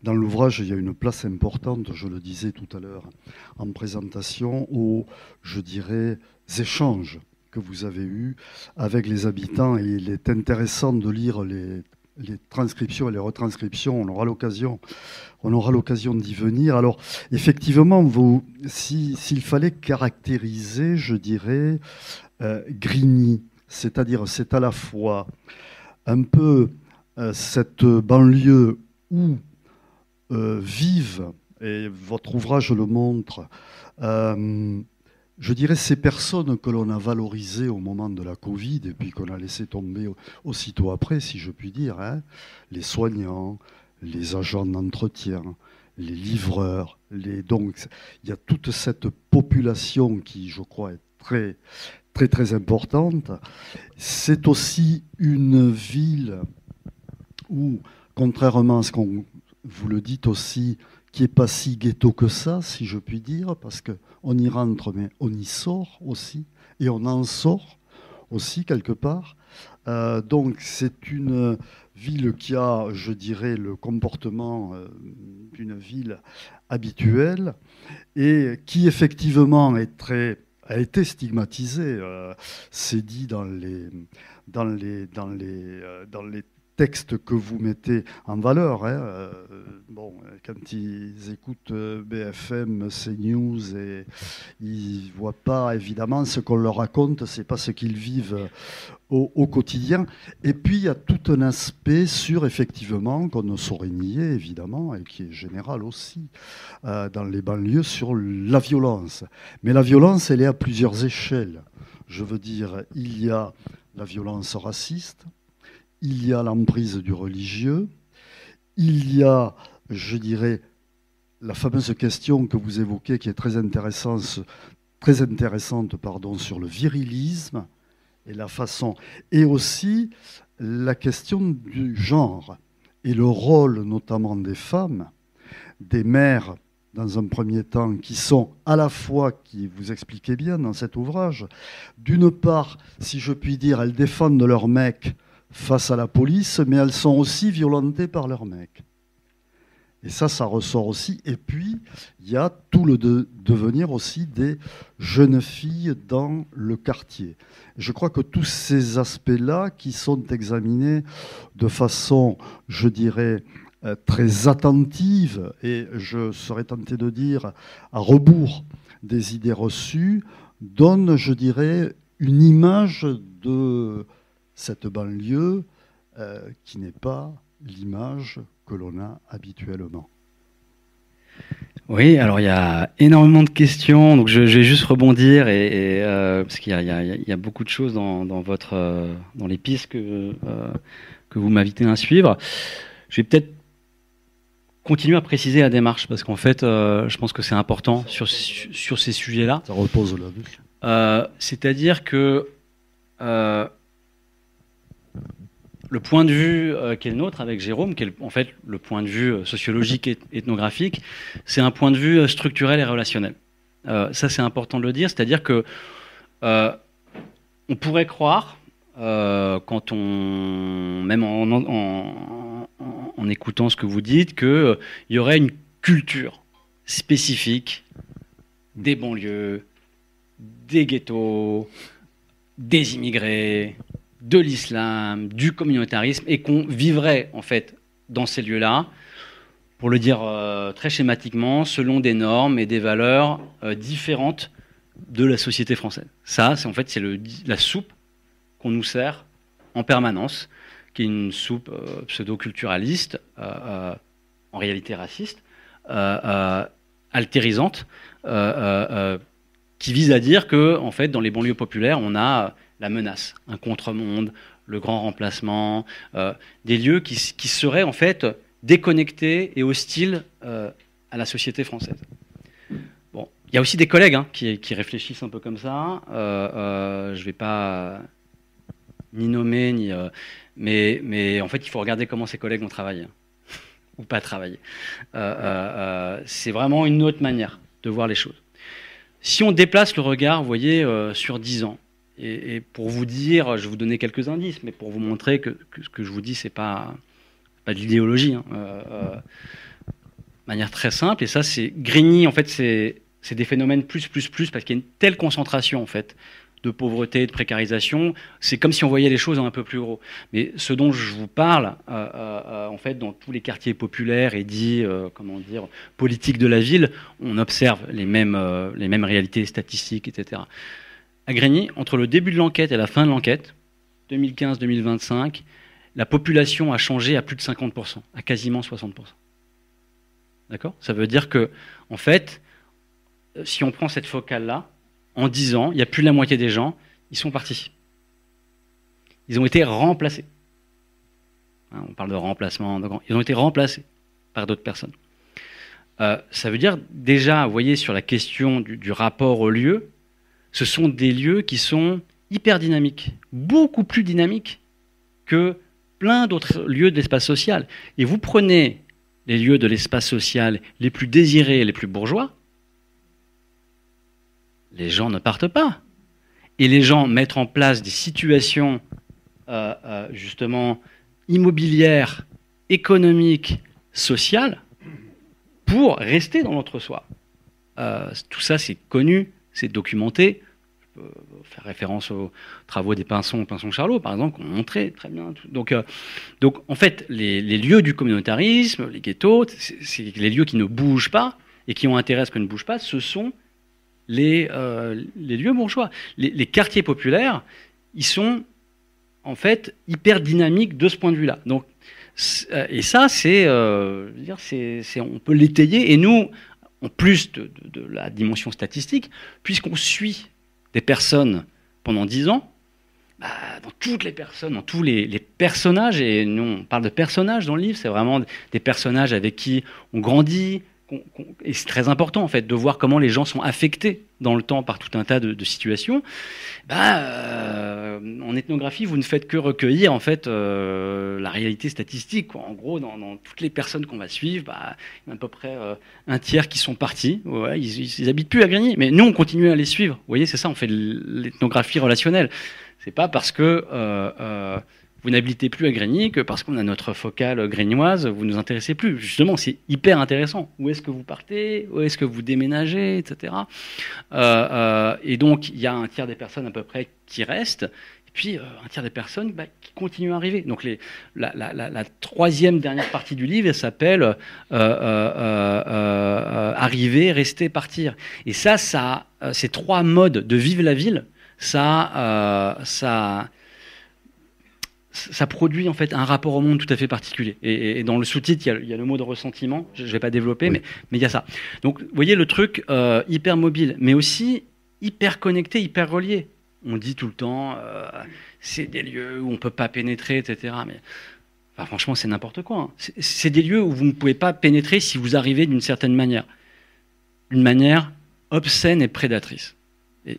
dans l'ouvrage, il y a une place importante, je le disais tout à l'heure, en présentation, aux, je dirais, échanges que vous avez eus avec les habitants. Et il est intéressant de lire les transcriptions et les retranscriptions. On aura l'occasion d'y venir. Alors, effectivement, s'il fallait caractériser, je dirais, Grigny, c'est-à-dire c'est à la fois un peu cette banlieue où vivent, et votre ouvrage le montre, je dirais ces personnes que l'on a valorisées au moment de la Covid et puis qu'on a laissé tomber aussitôt après, si je puis dire, hein, les soignants, les agents d'entretien, les livreurs, donc il y a toute cette population qui, je crois, est très, très, très importante. C'est aussi une ville où, contrairement à ce qu'on vous le dites aussi, qui n'est pas si ghetto que ça, si je puis dire, parce qu'on y rentre, mais on y sort aussi, et on en sort aussi quelque part. Donc c'est une ville qui a, je dirais, le comportement d'une ville habituelle, et qui effectivement a été stigmatisée. C'est dit dans les textes que vous mettez en valeur. Hein. Bon, quand ils écoutent BFM, CNews, et ils ne voient pas évidemment ce qu'on leur raconte, c'est pas ce qu'ils vivent au quotidien. Et puis il y a tout un aspect sur, effectivement, qu'on ne saurait nier évidemment, et qui est général aussi dans les banlieues, sur la violence. Mais la violence, elle est à plusieurs échelles. Je veux dire, il y a la violence raciste, il y a l'emprise du religieux, il y a, je dirais, la fameuse question que vous évoquez, qui est très intéressante, sur le virilisme et la façon, et aussi la question du genre et le rôle notamment des femmes, des mères dans un premier temps, qui sont à la fois, qui vous expliquez bien dans cet ouvrage, d'une part, si je puis dire, elles défendent leurs mecs face à la police, mais elles sont aussi violentées par leurs mecs. Et ça ressort aussi. Et puis, il y a tout le devenir aussi des jeunes filles dans le quartier. Je crois que tous ces aspects-là, qui sont examinés de façon, je dirais, très attentive, et je serais tenté de dire à rebours des idées reçues, donnent, je dirais, une image de cette banlieue qui n'est pas l'image que l'on a habituellement. Oui, alors il y a énormément de questions, donc je vais juste rebondir, parce qu'il y a beaucoup de choses dans les pistes que vous m'invitez à suivre. Je vais peut-être continuer à préciser la démarche, parce qu'en fait, je pense que c'est important sur ces sujets-là. Ça repose là-dessus. C'est-à-dire que le point de vue qui est le nôtre avec Jérôme, qui est en fait le point de vue sociologique et ethnographique, c'est un point de vue structurel et relationnel. Ça, c'est important de le dire, c'est-à-dire que on pourrait croire, quand même en écoutant ce que vous dites, qu'il y aurait une culture spécifique des banlieues, des ghettos, des immigrés, de l'islam, du communautarisme, et qu'on vivrait en fait dans ces lieux-là, pour le dire très schématiquement, selon des normes et des valeurs différentes de la société française. Ça, c'est la soupe qu'on nous sert en permanence, qui est une soupe pseudo-culturaliste, en réalité racistes, altérisante, qui vise à dire que, en fait, dans les banlieues populaires, on a la menace, un contre-monde, le grand remplacement, des lieux qui seraient en fait déconnectés et hostiles à la société française. Bon, il y a aussi des collègues qui réfléchissent un peu comme ça. Je ne vais pas ni nommer, mais en fait, il faut regarder comment ces collègues ont travaillé ou pas travaillé. C'est vraiment une autre manière de voir les choses. Si on déplace le regard, vous voyez, sur 10 ans, et pour vous dire, je vais vous donner quelques indices, mais pour vous montrer que ce que je vous dis, c'est pas de l'idéologie, de manière très simple, et ça, c'est Grigny, en fait, c'est des phénomènes plus, parce qu'il y a une telle concentration, en fait, de pauvreté, de précarisation, c'est comme si on voyait les choses en un peu plus gros. Mais ce dont je vous parle, en fait, dans tous les quartiers populaires et dits, politiques de la ville, on observe les mêmes réalités statistiques, etc. À Grigny, entre le début de l'enquête et la fin de l'enquête, 2015-2025, la population a changé à plus de 50%, à quasiment 60%. D'accord ? Ça veut dire que, en fait, si on prend cette focale-là, en 10 ans, il y a plus de la moitié des gens, ils sont partis. Ils ont été remplacés. On parle de remplacement. Ils ont été remplacés par d'autres personnes. Ça veut dire, déjà, vous voyez, sur la question du rapport au lieu, ce sont des lieux qui sont hyper dynamiques, beaucoup plus dynamiques que plein d'autres lieux de l'espace social. Et vous prenez les lieux de l'espace social les plus désirés et les plus bourgeois, les gens ne partent pas. Et les gens mettent en place des situations justement immobilières, économiques, sociales pour rester dans l'entre-soi. Tout ça, c'est connu, c'est documenté. Je peux faire référence aux travaux des Pinson Charlot, par exemple, qui ont montré très bien. Donc, en fait, les lieux du communautarisme, les ghettos, c'est les lieux qui ne bougent pas et qui ont intérêt à ce que ne bouge pas, ce sont les lieux bourgeois. Les quartiers populaires, ils sont en fait hyper dynamiques de ce point de vue-là. Donc, et ça, on peut l'étayer. Et nous, en plus de la dimension statistique, puisqu'on suit des personnes pendant 10 ans, dans toutes les personnes, dans tous les personnages, et nous on parle de personnages dans le livre, c'est vraiment des personnages avec qui on grandit, et c'est très important en fait de voir comment les gens sont affectés dans le temps par tout un tas de situations. En ethnographie, vous ne faites que recueillir en fait la réalité statistique, quoi. En gros, dans toutes les personnes qu'on va suivre, il y a à peu près un tiers qui sont partis. Ouais, ils habitent plus à Grigny, mais nous on continue à les suivre. Vous voyez, c'est ça, on fait de l'ethnographie relationnelle. C'est pas parce que vous n'habitez plus à Grigny que parce qu'on a notre focale grignoise, vous ne nous intéressez plus. Justement, c'est hyper intéressant. Où est-ce que vous partez ? Où est-ce que vous déménagez, etc. Et donc, il y a un tiers des personnes à peu près qui restent, et puis un tiers des personnes qui continuent à arriver. Donc, la troisième dernière partie du livre, elle s'appelle Arriver, rester, partir. Et ça ces trois modes de vivre la ville, ça produit en fait un rapport au monde tout à fait particulier. Et dans le sous-titre, il y a le mot de ressentiment. Je ne vais pas développer, oui. mais il y a ça. Donc, vous voyez le truc hyper mobile, mais aussi hyper connecté, hyper relié. On dit tout le temps, c'est des lieux où on ne peut pas pénétrer, etc. Mais franchement, c'est n'importe quoi. Hein. C'est des lieux où vous ne pouvez pas pénétrer si vous arrivez d'une certaine manière. D'une manière obscène et prédatrice.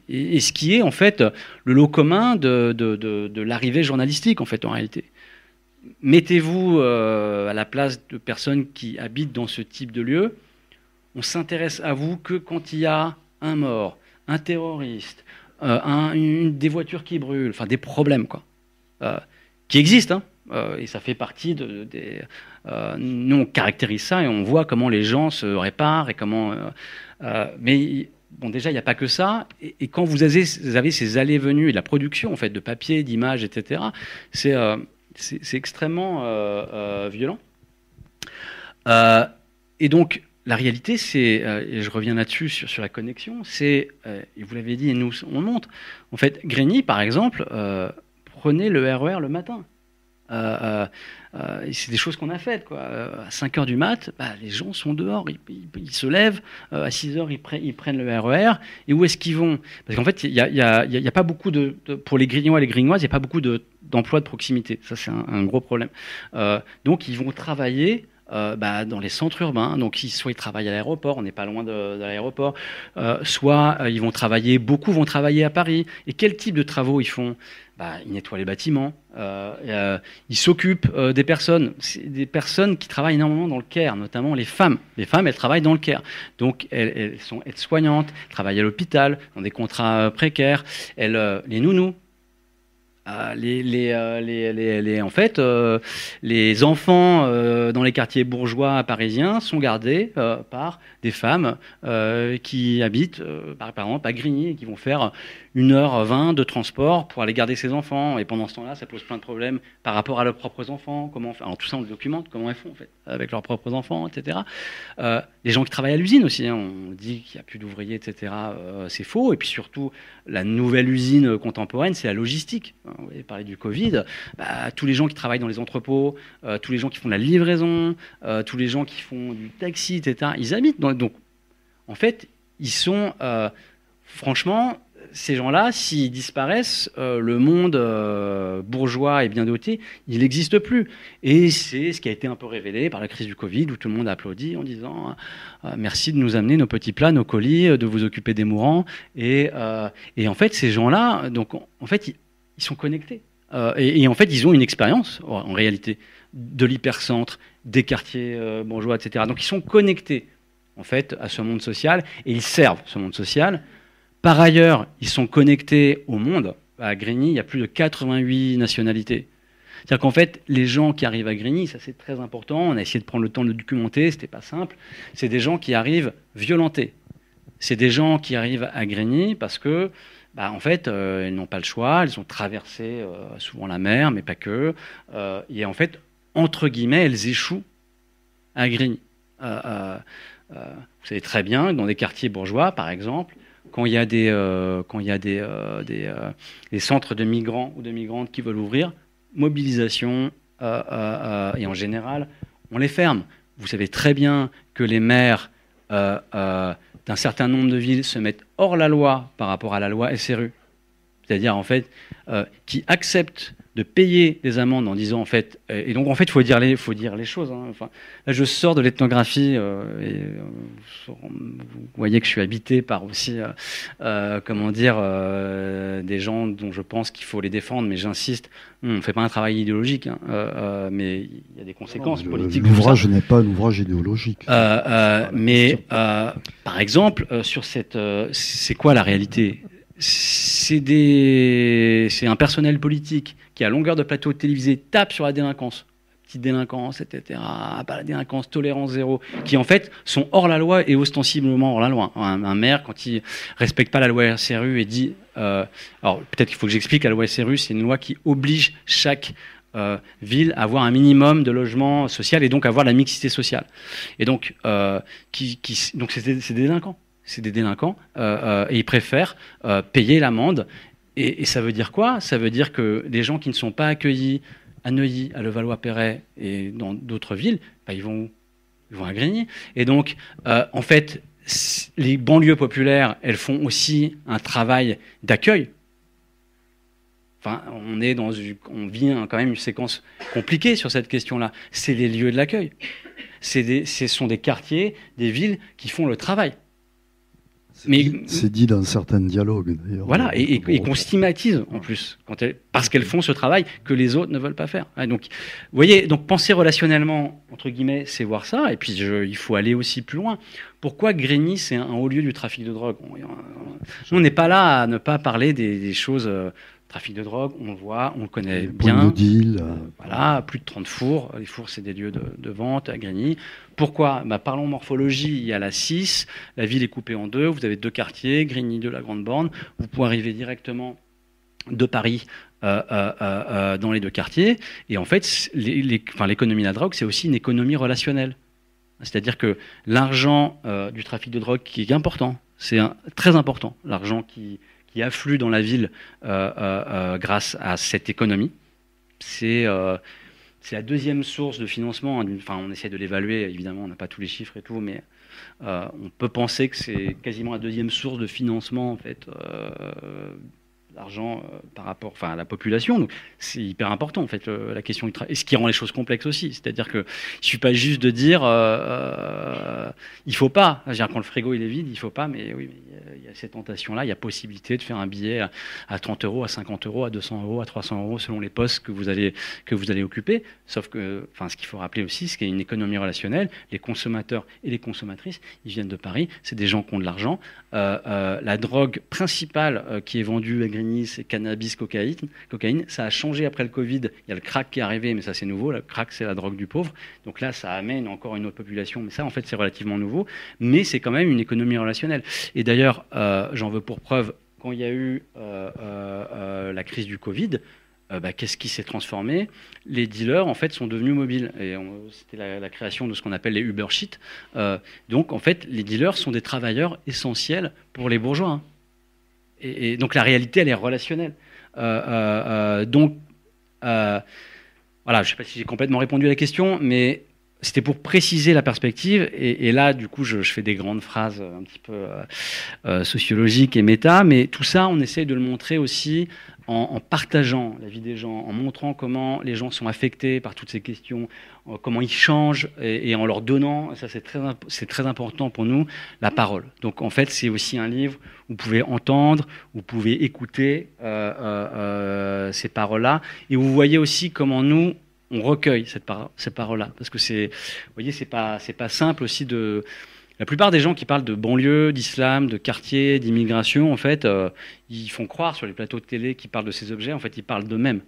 Et ce qui est en fait le lot commun de l'arrivée journalistique en fait en réalité. Mettez-vous à la place de personnes qui habitent dans ce type de lieu. On s'intéresse à vous que quand il y a un mort, un terroriste, des voitures qui brûlent, enfin des problèmes quoi, qui existent. Et ça fait partie nous on caractérise ça et on voit comment les gens se réparent et comment. Mais bon, déjà, il n'y a pas que ça. Et quand vous avez ces allées-venues et la production en fait, de papier, d'images, etc., c'est extrêmement violent. Et donc, la réalité, et je reviens là-dessus sur la connexion, et vous l'avez dit, et nous, on le montre. En fait, Grigny, par exemple, prenait le RER le matin. Et c'est des choses qu'on a faites, quoi. À 5 heures du mat, les gens sont dehors, ils se lèvent, à 6 heures, ils prennent le RER, et où est-ce qu'ils vont? Parce qu'en fait, il y a pas beaucoup pour les Grignois et les Grignoises, il n'y a pas beaucoup d'emplois de proximité. Ça, c'est un gros problème. Donc, ils vont travailler dans les centres urbains. Donc, soit ils travaillent à l'aéroport, on n'est pas loin de l'aéroport, soit ils vont travailler, beaucoup vont travailler à Paris. Et quel type de travaux ils font? Ils nettoient les bâtiments, ils s'occupent des personnes. C'est des personnes qui travaillent énormément dans le care, notamment les femmes. Les femmes, elles travaillent dans le care. Donc, elles sont aides-soignantes, travaillent à l'hôpital, dans des contrats précaires. Les nounous. En fait, les enfants dans les quartiers bourgeois parisiens sont gardés par des femmes qui habitent, par exemple, à Grigny, et qui vont faire 1h20 de transport pour aller garder ses enfants. Et pendant ce temps-là, ça pose plein de problèmes par rapport à leurs propres enfants. Comment faire? Alors tout ça, on le documente, comment elles font en fait, avec leurs propres enfants, etc. Les gens qui travaillent à l'usine aussi, hein, on dit qu'il n'y a plus d'ouvriers, etc. C'est faux. Et puis surtout, la nouvelle usine contemporaine, c'est la logistique. Vous avez parlé du Covid. Tous les gens qui travaillent dans les entrepôts, tous les gens qui font de la livraison, tous les gens qui font du taxi, etc., ils habitent donc, en fait, ils sont... franchement... Ces gens-là, s'ils disparaissent, le monde bourgeois et bien doté, il n'existe plus. Et c'est ce qui a été un peu révélé par la crise du Covid, où tout le monde a applaudi en disant merci de nous amener nos petits plats, nos colis, de vous occuper des mourants. Et en fait, ces gens-là, donc, en fait, ils sont connectés. Et en fait, ils ont une expérience, en réalité, de l'hypercentre, des quartiers bourgeois, etc. Donc, ils sont connectés, en fait, à ce monde social, et ils servent ce monde social. Par ailleurs, ils sont connectés au monde. À Grigny, il y a plus de 88 nationalités. C'est-à-dire qu'en fait, les gens qui arrivent à Grigny, ça c'est très important, on a essayé de prendre le temps de le documenter, c'était pas simple, c'est des gens qui arrivent violentés. C'est des gens qui arrivent à Grigny parce que, en fait, ils n'ont pas le choix, ils ont traversé souvent la mer, mais pas que. Et en fait, entre guillemets, elles échouent à Grigny. Vous savez très bien que dans des quartiers bourgeois, par exemple, quand il y a des centres de migrants ou de migrantes qui veulent ouvrir, mobilisation, et en général, on les ferme. Vous savez très bien que les maires d'un certain nombre de villes se mettent hors la loi par rapport à la loi SRU. C'est-à-dire, en fait, qui acceptent de payer des amendes en disant, en fait... Et donc, en fait, il faut dire les choses. Hein. Enfin, là, je sors de l'ethnographie et vous voyez que je suis habité par aussi, des gens dont je pense qu'il faut les défendre, mais j'insiste, on ne fait pas un travail idéologique, hein, mais il y a des conséquences politiques. L'ouvrage n'est pas un ouvrage idéologique. Par exemple, sur cette... c'est quoi la réalité ? C'est un personnel politique qui, à longueur de plateau télévisé, tape sur la délinquance, petite délinquance, etc., la délinquance, tolérance zéro, qui en fait sont hors la loi et ostensiblement hors la loi. Un maire, quand il respecte pas la loi SRU et dit... alors peut-être qu'il faut que j'explique, la loi SRU, c'est une loi qui oblige chaque ville à avoir un minimum de logement social et donc avoir la mixité sociale. Et donc, donc c'est des délinquants. C'est des délinquants et ils préfèrent payer l'amende. Et ça veut dire quoi? Ça veut dire que des gens qui ne sont pas accueillis à Neuilly, à Levallois-Perret et dans d'autres villes, ils vont à Grigny. Et donc, en fait, les banlieues populaires, elles font aussi un travail d'accueil. Enfin, on vit quand même une séquence compliquée sur cette question-là. C'est les lieux de l'accueil. Ce sont des quartiers, des villes qui font le travail. C'est dit dans certains dialogues, d'ailleurs. Voilà, et qu'on stigmatise en plus, parce qu'elles font ce travail que les autres ne veulent pas faire. Donc, vous voyez, donc penser relationnellement, entre guillemets, c'est voir ça, et puis il faut aller aussi plus loin. Pourquoi Grigny, c'est un haut lieu du trafic de drogue? On n'est pas là à ne pas parler des choses... trafic de drogue, on le voit, on le connaît bien. Deal, voilà, plus de 30 fours. Les fours, c'est des lieux de vente à Grigny. Pourquoi? Parlons morphologie. Il y a la 6, la ville est coupée en deux. Vous avez deux quartiers, Grigny 2, la Grande Borne. Vous pouvez arriver directement de Paris dans les deux quartiers. Et en fait, l'économie de la drogue, c'est aussi une économie relationnelle. C'est-à-dire que l'argent du trafic de drogue, qui est important, c'est très important, l'argent qui affluent dans la ville grâce à cette économie. c'est la deuxième source de financement. Enfin, on essaie de l'évaluer, évidemment, on n'a pas tous les chiffres et tout, mais on peut penser que c'est quasiment la deuxième source de financement, en fait, d'argent par rapport, enfin, à la population. Donc, c'est hyper important, en fait, la question du travail. Et ce qui rend les choses complexes aussi. C'est-à-dire qu'il ne suffit pas juste de dire il ne faut pas. C'est-à-dire, quand le frigo il est vide, il ne faut pas, mais oui, il y a ces tentations-là. Il y a possibilité de faire un billet à 30 euros, à 50 euros, à 200 euros, à 300 euros, selon les postes que vous allez occuper. Sauf que, enfin, ce qu'il faut rappeler aussi, c'est qu'il y a une économie relationnelle. Les consommateurs et les consommatrices, ils viennent de Paris. C'est des gens qui ont de l'argent. La drogue principale qui est vendue à Grigny, c'est cannabis, cocaïne. Ça a changé après le Covid. Il y a le crack qui est arrivé, mais ça c'est nouveau. Le crack, c'est la drogue du pauvre. Donc là, ça amène encore une autre population. Mais ça, en fait, c'est relativement nouveau. Mais c'est quand même une économie relationnelle. Et d'ailleurs, j'en veux pour preuve, quand il y a eu la crise du Covid, qu'est-ce qui s'est transformé? Les dealers, en fait, sont devenus mobiles. Et c'était la création de ce qu'on appelle les Uber Sheets. Donc, en fait, les dealers sont des travailleurs essentiels pour les bourgeois. Hein. Et donc, la réalité, elle est relationnelle. Donc, voilà, je ne sais pas si j'ai complètement répondu à la question, mais c'était pour préciser la perspective. Et là, du coup, je fais des grandes phrases un petit peu sociologiques et méta, mais tout ça, on essaye de le montrer aussi en partageant la vie des gens, en montrant comment les gens sont affectés par toutes ces questions, comment ils changent, et en leur donnant, ça c'est très important pour nous, la parole. Donc en fait, c'est aussi un livre où vous pouvez entendre, où vous pouvez écouter ces paroles-là, et vous voyez aussi comment nous, on recueille ces paroles-là. Parce que vous voyez, c'est pas simple aussi de... La plupart des gens qui parlent de banlieue, d'islam, de quartier, d'immigration, en fait, ils font croire sur les plateaux de télé qu'ils parlent de ces objets. En fait, ils parlent d'eux-mêmes.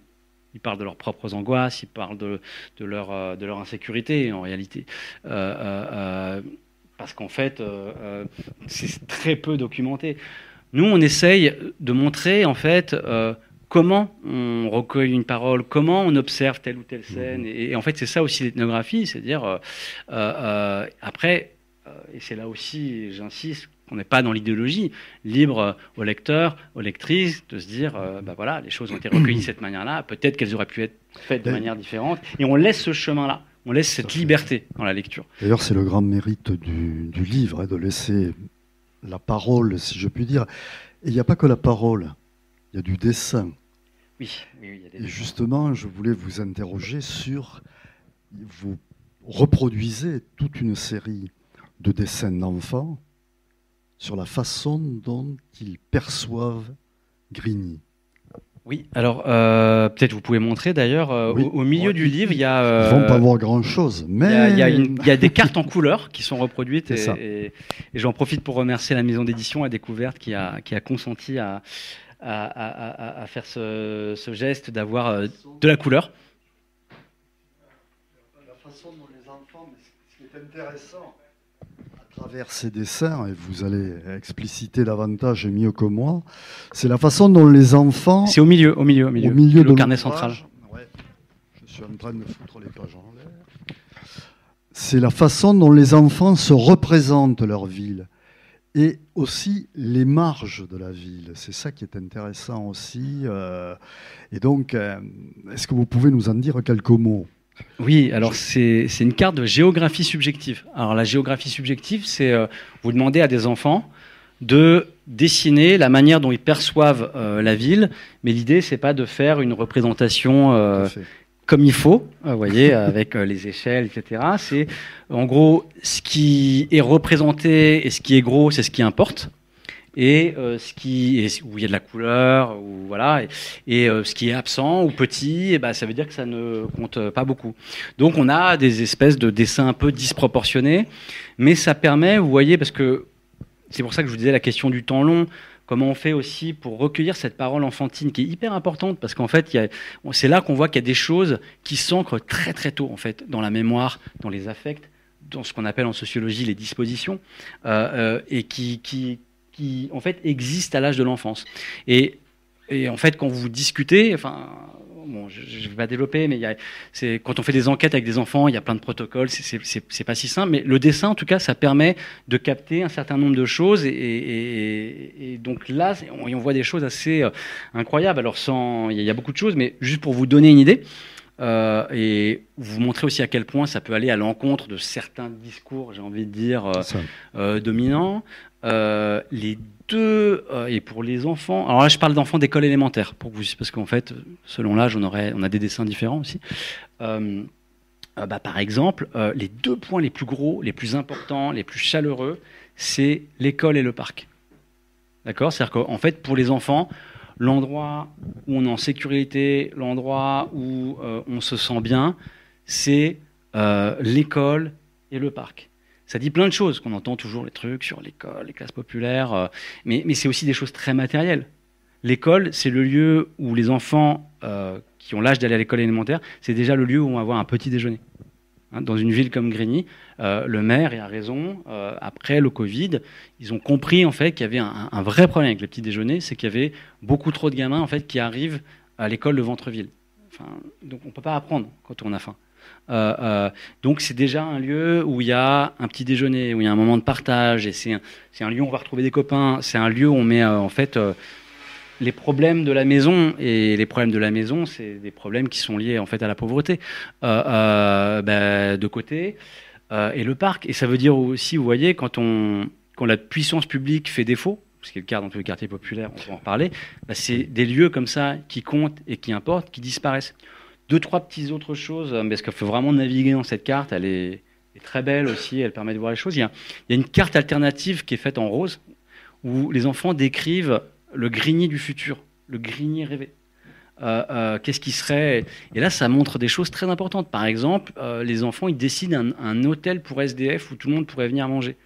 Ils parlent de leurs propres angoisses, ils parlent de leur insécurité, en réalité. Parce qu'en fait, c'est très peu documenté. Nous, on essaye de montrer, en fait, comment on recueille une parole, comment on observe telle ou telle scène. Et en fait, c'est ça aussi l'ethnographie, c'est-à-dire, après... Et c'est là aussi, j'insiste, qu'on n'est pas dans l'idéologie, libre aux lecteurs, aux lectrices, de se dire, voilà, les choses ont été recueillies de cette manière-là, peut-être qu'elles auraient pu être faites de manière différente, et on laisse ce chemin-là, on laisse cette liberté dans la lecture. D'ailleurs, c'est le grand mérite du livre, de laisser la parole, si je puis dire. Et il n'y a pas que la parole, il y a du dessin. Oui, il y a des dessins. Et justement, je voulais vous interroger sur, vous reproduisez toute une série de dessins d'enfants sur la façon dont ils perçoivent Grigny. Oui, alors peut-être vous pouvez montrer d'ailleurs, oui. au milieu du livre, il y a... Ils ne vont pas voir grand-chose, mais... Il y a des cartes en couleur qui sont reproduites et j'en profite pour remercier la maison d'édition à Découverte qui a consenti à faire ce geste d'avoir de la couleur. La façon dont les enfants, ce qui est intéressant... À travers ces dessins, et vous allez expliciter davantage mieux que moi, c'est la façon dont les enfants... C'est au milieu le carnet central. Ouais, je suis en train de foutre les pages en l'air. C'est la façon dont les enfants se représentent leur ville et aussi les marges de la ville. C'est ça qui est intéressant aussi. Et donc, est-ce que vous pouvez nous en dire quelques mots ? Oui, alors c'est une carte de géographie subjective. Alors la géographie subjective, c'est vous demandez à des enfants de dessiner la manière dont ils perçoivent la ville, mais l'idée c'est pas de faire une représentation comme il faut, vous voyez, avec les échelles, etc. C'est en gros ce qui est représenté et ce qui est gros, c'est ce qui importe. Et où il y a de la couleur, ou voilà, et ce qui est absent ou petit, ça veut dire que ça ne compte pas beaucoup. Donc on a des espèces de dessins un peu disproportionnés, mais ça permet, vous voyez, parce que c'est pour ça que je vous disais la question du temps long, comment on fait aussi pour recueillir cette parole enfantine qui est hyper importante, parce qu'en fait, c'est là qu'on voit qu'il y a des choses qui s'ancrent très très tôt en fait dans la mémoire, dans les affects, dans ce qu'on appelle en sociologie les dispositions, et qui en fait existent à l'âge de l'enfance. Et en fait, quand vous discutez, enfin, bon, je vais pas développer, mais quand on fait des enquêtes avec des enfants, il y a plein de protocoles, c'est pas si simple, mais le dessin, en tout cas, ça permet de capter un certain nombre de choses, et donc là, on voit des choses assez incroyables. Alors, il y a beaucoup de choses, mais juste pour vous donner une idée, et vous montrer aussi à quel point ça peut aller à l'encontre de certains discours, j'ai envie de dire, dominants. Les deux, et pour les enfants, alors là je parle d'enfants d'école élémentaire, parce qu'en fait, selon l'âge, on a des dessins différents aussi. Par exemple, les 2 points les plus gros, les plus importants, les plus chaleureux, c'est l'école et le parc. D'accord ? C'est-à-dire qu'en fait, pour les enfants, l'endroit où on est en sécurité, l'endroit où on se sent bien, c'est l'école et le parc. Ça dit plein de choses, qu'on entend toujours les trucs sur l'école, les classes populaires, mais c'est aussi des choses très matérielles. L'école, c'est le lieu où les enfants qui ont l'âge d'aller à l'école élémentaire, c'est déjà le lieu où on va avoir un petit déjeuner. Dans une ville comme Grigny, le maire, et a raison, après le Covid, ils ont compris en fait qu'il y avait un vrai problème avec le petit déjeuner, c'est qu'il y avait beaucoup trop de gamins en fait qui arrivent à l'école de Ventreville. Donc on ne peut pas apprendre quand on a faim. Donc c'est déjà un lieu où il y a un petit déjeuner, où il y a un moment de partage, et c'est un lieu où on va retrouver des copains, c'est un lieu où on met en fait les problèmes de la maison, et les problèmes de la maison, c'est des problèmes qui sont liés en fait à la pauvreté de côté, et le parc. Et ça veut dire aussi, vous voyez, quand la puissance publique fait défaut, ce qui est le cas dans tous les quartiers populaires, on peut en reparler, c'est des lieux comme ça qui comptent et qui importent, qui disparaissent. 2-3 petites autres choses, parce qu'il faut vraiment naviguer dans cette carte, elle est très belle aussi, elle permet de voir les choses. Il y a une carte alternative qui est faite en rose, où les enfants décrivent le Grigny du futur, le Grigny rêvé. Qu'est-ce qui serait... Et là, ça montre des choses très importantes. Par exemple, les enfants, ils décident un hôtel pour SDF où tout le monde pourrait venir manger.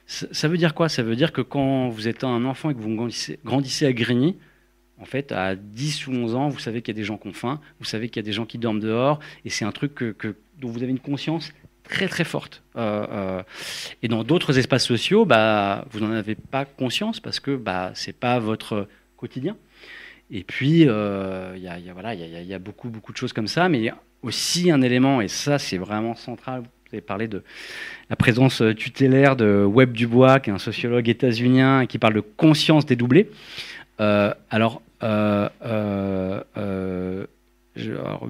Ça veut dire quoi ? Ça veut dire que quand vous êtes un enfant et que vous grandissez à Grigny, en fait, à 10 ou 11 ans, vous savez qu'il y a des gens qui ont faim, vous savez qu'il y a des gens qui dorment dehors, et c'est un truc dont vous avez une conscience très très forte. Et dans d'autres espaces sociaux, vous n'en avez pas conscience parce que c'est pas votre quotidien. Et puis, il y a beaucoup de choses comme ça, mais il y a aussi un élément, et ça c'est vraiment central. Vous avez parlé de la présence tutélaire de Webb Dubois, qui est un sociologue états-unien, qui parle de conscience dédoublée. Alors,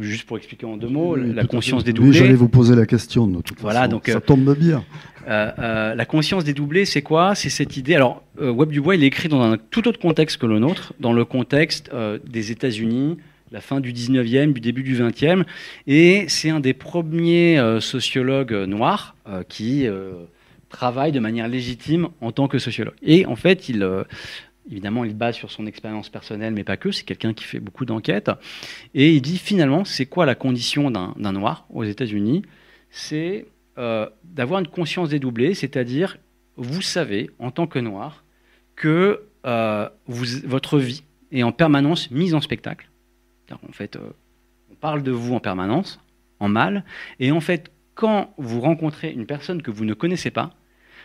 juste pour expliquer en 2 mots, la conscience dédoublée. Oui, j'allais vous poser la question de toute façon. Donc, ça tombe bien. La conscience dédoublée, c'est quoi ? C'est cette idée. Alors, Webb Dubois, il est écrit dans un tout autre contexte que le nôtre, dans le contexte des États-Unis, la fin du 19e, du début du 20e, et c'est un des premiers sociologues noirs qui travaille de manière légitime en tant que sociologue. Et en fait, évidemment, il base sur son expérience personnelle, mais pas que. C'est quelqu'un qui fait beaucoup d'enquêtes. Et il dit, finalement, c'est quoi la condition d'un noir aux États-Unis ? C'est d'avoir une conscience dédoublée, c'est-à-dire, vous savez, en tant que noir, que votre vie est en permanence mise en spectacle. En fait, on parle de vous en permanence, en mal. Et en fait, quand vous rencontrez une personne que vous ne connaissez pas,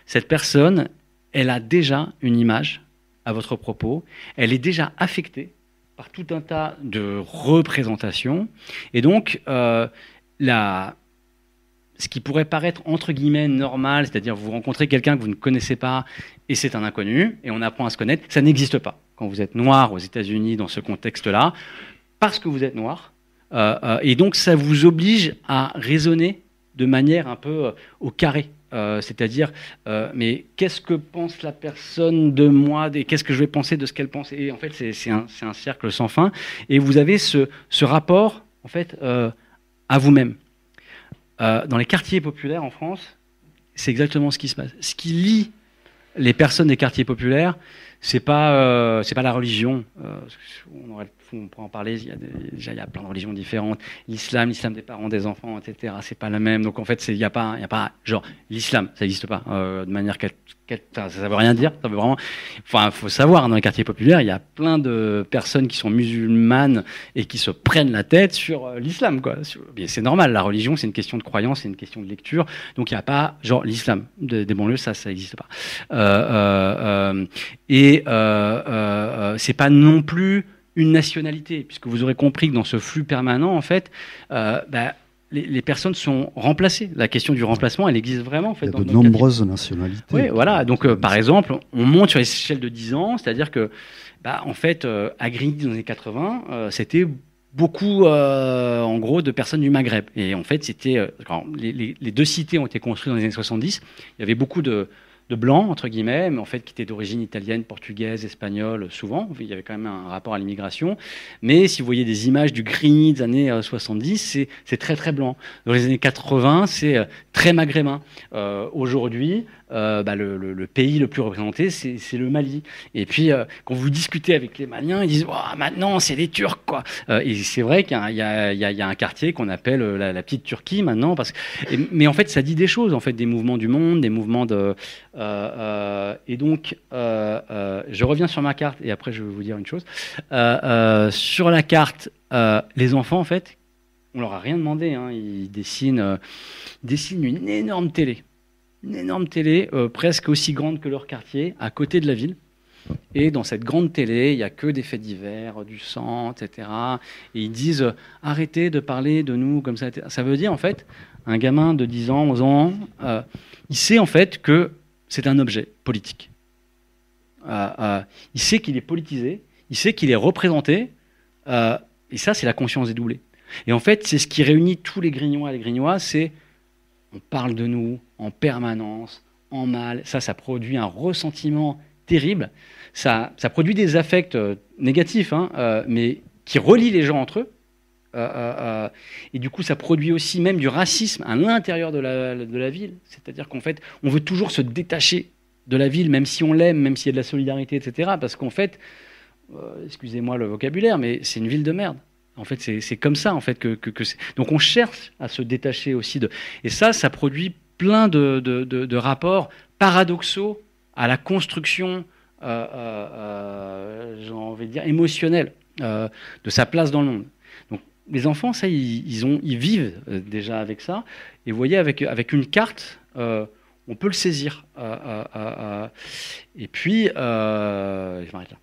cette personne, elle a déjà une image à votre propos, elle est déjà affectée par tout un tas de représentations, et donc ce qui pourrait paraître entre guillemets normal, c'est-à-dire vous rencontrez quelqu'un que vous ne connaissez pas et c'est un inconnu, et on apprend à se connaître, ça n'existe pas quand vous êtes noir aux États-Unis dans ce contexte-là, parce que vous êtes noir, et donc ça vous oblige à raisonner de manière un peu au carré. C'est-à-dire, mais qu'est-ce que pense la personne de moi, et qu'est-ce que je vais penser de ce qu'elle pense ? Et en fait, c'est un cercle sans fin. Et vous avez ce rapport, en fait, à vous-même. Dans les quartiers populaires en France, c'est exactement ce qui se passe. Ce qui lie les personnes des quartiers populaires, c'est pas la religion. On pourrait en parler. Il y a plein de religions différentes. L'islam des parents, des enfants, etc. C'est pas la même. Donc en fait, il y a pas genre l'islam, ça n'existe pas de manière ça veut rien dire. Ça veut vraiment. Enfin, faut savoir, dans les quartiers populaires, il y a plein de personnes qui sont musulmanes et qui se prennent la tête sur l'islam, quoi. C'est normal. La religion, c'est une question de croyance, c'est une question de lecture. Donc il n'y a pas genre l'islam des banlieues, ça n'existe pas. C'est pas non plus une nationalité, puisque vous aurez compris que dans ce flux permanent, en fait, les personnes sont remplacées. La question du remplacement, elle existe vraiment. En fait, il y a de nombreuses nationalités. Oui, voilà. Donc, par exemple, on monte sur l'échelle de 10 ans, c'est-à-dire que, en fait, à Grigny, dans les années 80, c'était beaucoup, en gros, de personnes du Maghreb. Et en fait, c'était quand les deux cités ont été construites dans les années 70. Il y avait beaucoup de blancs, entre guillemets, mais en fait qui étaient d'origine italienne, portugaise, espagnole, souvent. Il y avait quand même un rapport à l'immigration. Mais si vous voyez des images du Grigny des années 70, c'est très très blanc. Dans les années 80, c'est très maghrébin. Aujourd'hui, le pays le plus représenté, c'est le Mali. Et puis, quand vous discutez avec les Maliens, ils disent oh, maintenant, c'est les Turcs, quoi. Et c'est vrai qu'il y a un quartier qu'on appelle la petite Turquie maintenant. Mais en fait, ça dit des choses, en fait, des mouvements du monde, des mouvements de. Et donc, je reviens sur ma carte et après, je vais vous dire une chose. Sur la carte, les enfants, en fait, on leur a rien demandé. Hein, ils dessinent une énorme télé. Une énorme télé, presque aussi grande que leur quartier, à côté de la ville. Et dans cette grande télé, il n'y a que des faits divers, du sang, etc. Et ils disent arrêtez de parler de nous comme ça. Ça veut dire, en fait, un gamin de 10 ans, 11 ans, il sait en fait que c'est un objet politique. Il sait qu'il est politisé, il sait qu'il est représenté, et ça, c'est la conscience dédoublée. Et en fait, c'est ce qui réunit tous les Grignois et les Grignois, c'est on parle de nous en permanence, en mal. Ça produit un ressentiment terrible. Ça produit des affects négatifs, hein, mais qui relient les gens entre eux. Et du coup, ça produit aussi même du racisme à l'intérieur de la ville. C'est-à-dire qu'en fait, on veut toujours se détacher de la ville, même si on l'aime, même s'il y a de la solidarité, etc. Parce qu'en fait, excusez-moi le vocabulaire, mais c'est une ville de merde. En fait, c'est comme ça, en fait, que donc on cherche à se détacher aussi de. Et ça produit plein de rapports paradoxaux à la construction, j'ai envie de dire, émotionnelle de sa place dans le monde. Donc, les enfants, ça, ils vivent déjà avec ça. Et vous voyez, avec une carte, on peut le saisir. Et puis, je m'arrête là.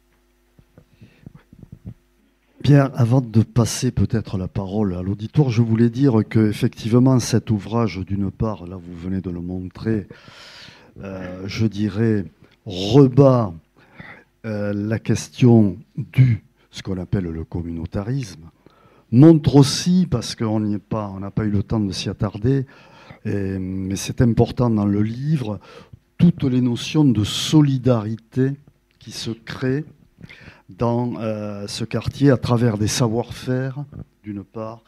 Pierre, avant de passer peut-être la parole à l'auditoire, je voulais dire qu'effectivement, cet ouvrage, d'une part, là vous venez de le montrer, je dirais, rebat la question ce qu'on appelle le communautarisme, montre aussi, parce qu'on n'a pas eu le temps de s'y attarder, mais c'est important dans le livre, toutes les notions de solidarité qui se créent dans ce quartier à travers des savoir-faire, d'une part,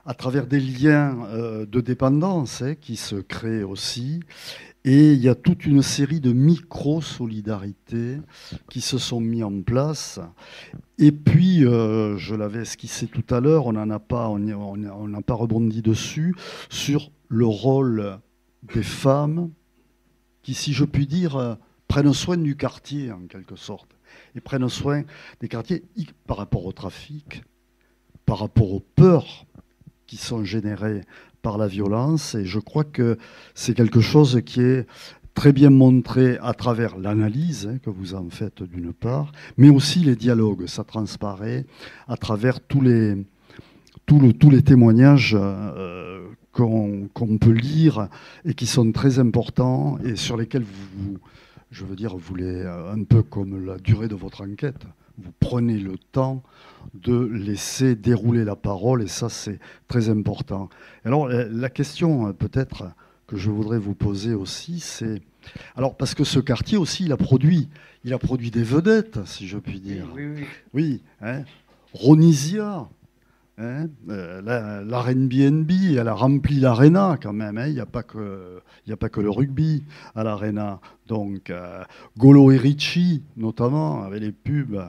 à travers des liens de dépendance qui se créent aussi. Et il y a toute une série de micro-solidarités qui se sont mis en place. Et puis, je l'avais esquissé tout à l'heure, on n'a pas rebondi dessus, sur le rôle des femmes qui, si je puis dire, prennent soin du quartier en quelque sorte. Et prennent soin des quartiers par rapport au trafic, par rapport aux peurs qui sont générées par la violence. Et je crois que c'est quelque chose qui est très bien montré à travers l'analyse que vous en faites d'une part, mais aussi les dialogues. Ça transparaît à travers tous les témoignages qu'on peut lire et qui sont très importants et sur lesquels vous voulez, un peu comme la durée de votre enquête, vous prenez le temps de laisser dérouler la parole, et ça, c'est très important. Alors, la question, peut-être, que je voudrais vous poser aussi, c'est... Alors, parce que ce quartier aussi, il a produit des vedettes, si je puis dire. Oui, hein, Ronisia, hein, la Reine BNB, elle a rempli l'Arena quand même. Hein, il n'y a pas que le rugby à l'Arena. Donc, Golo et Ricci, notamment, avec les pubs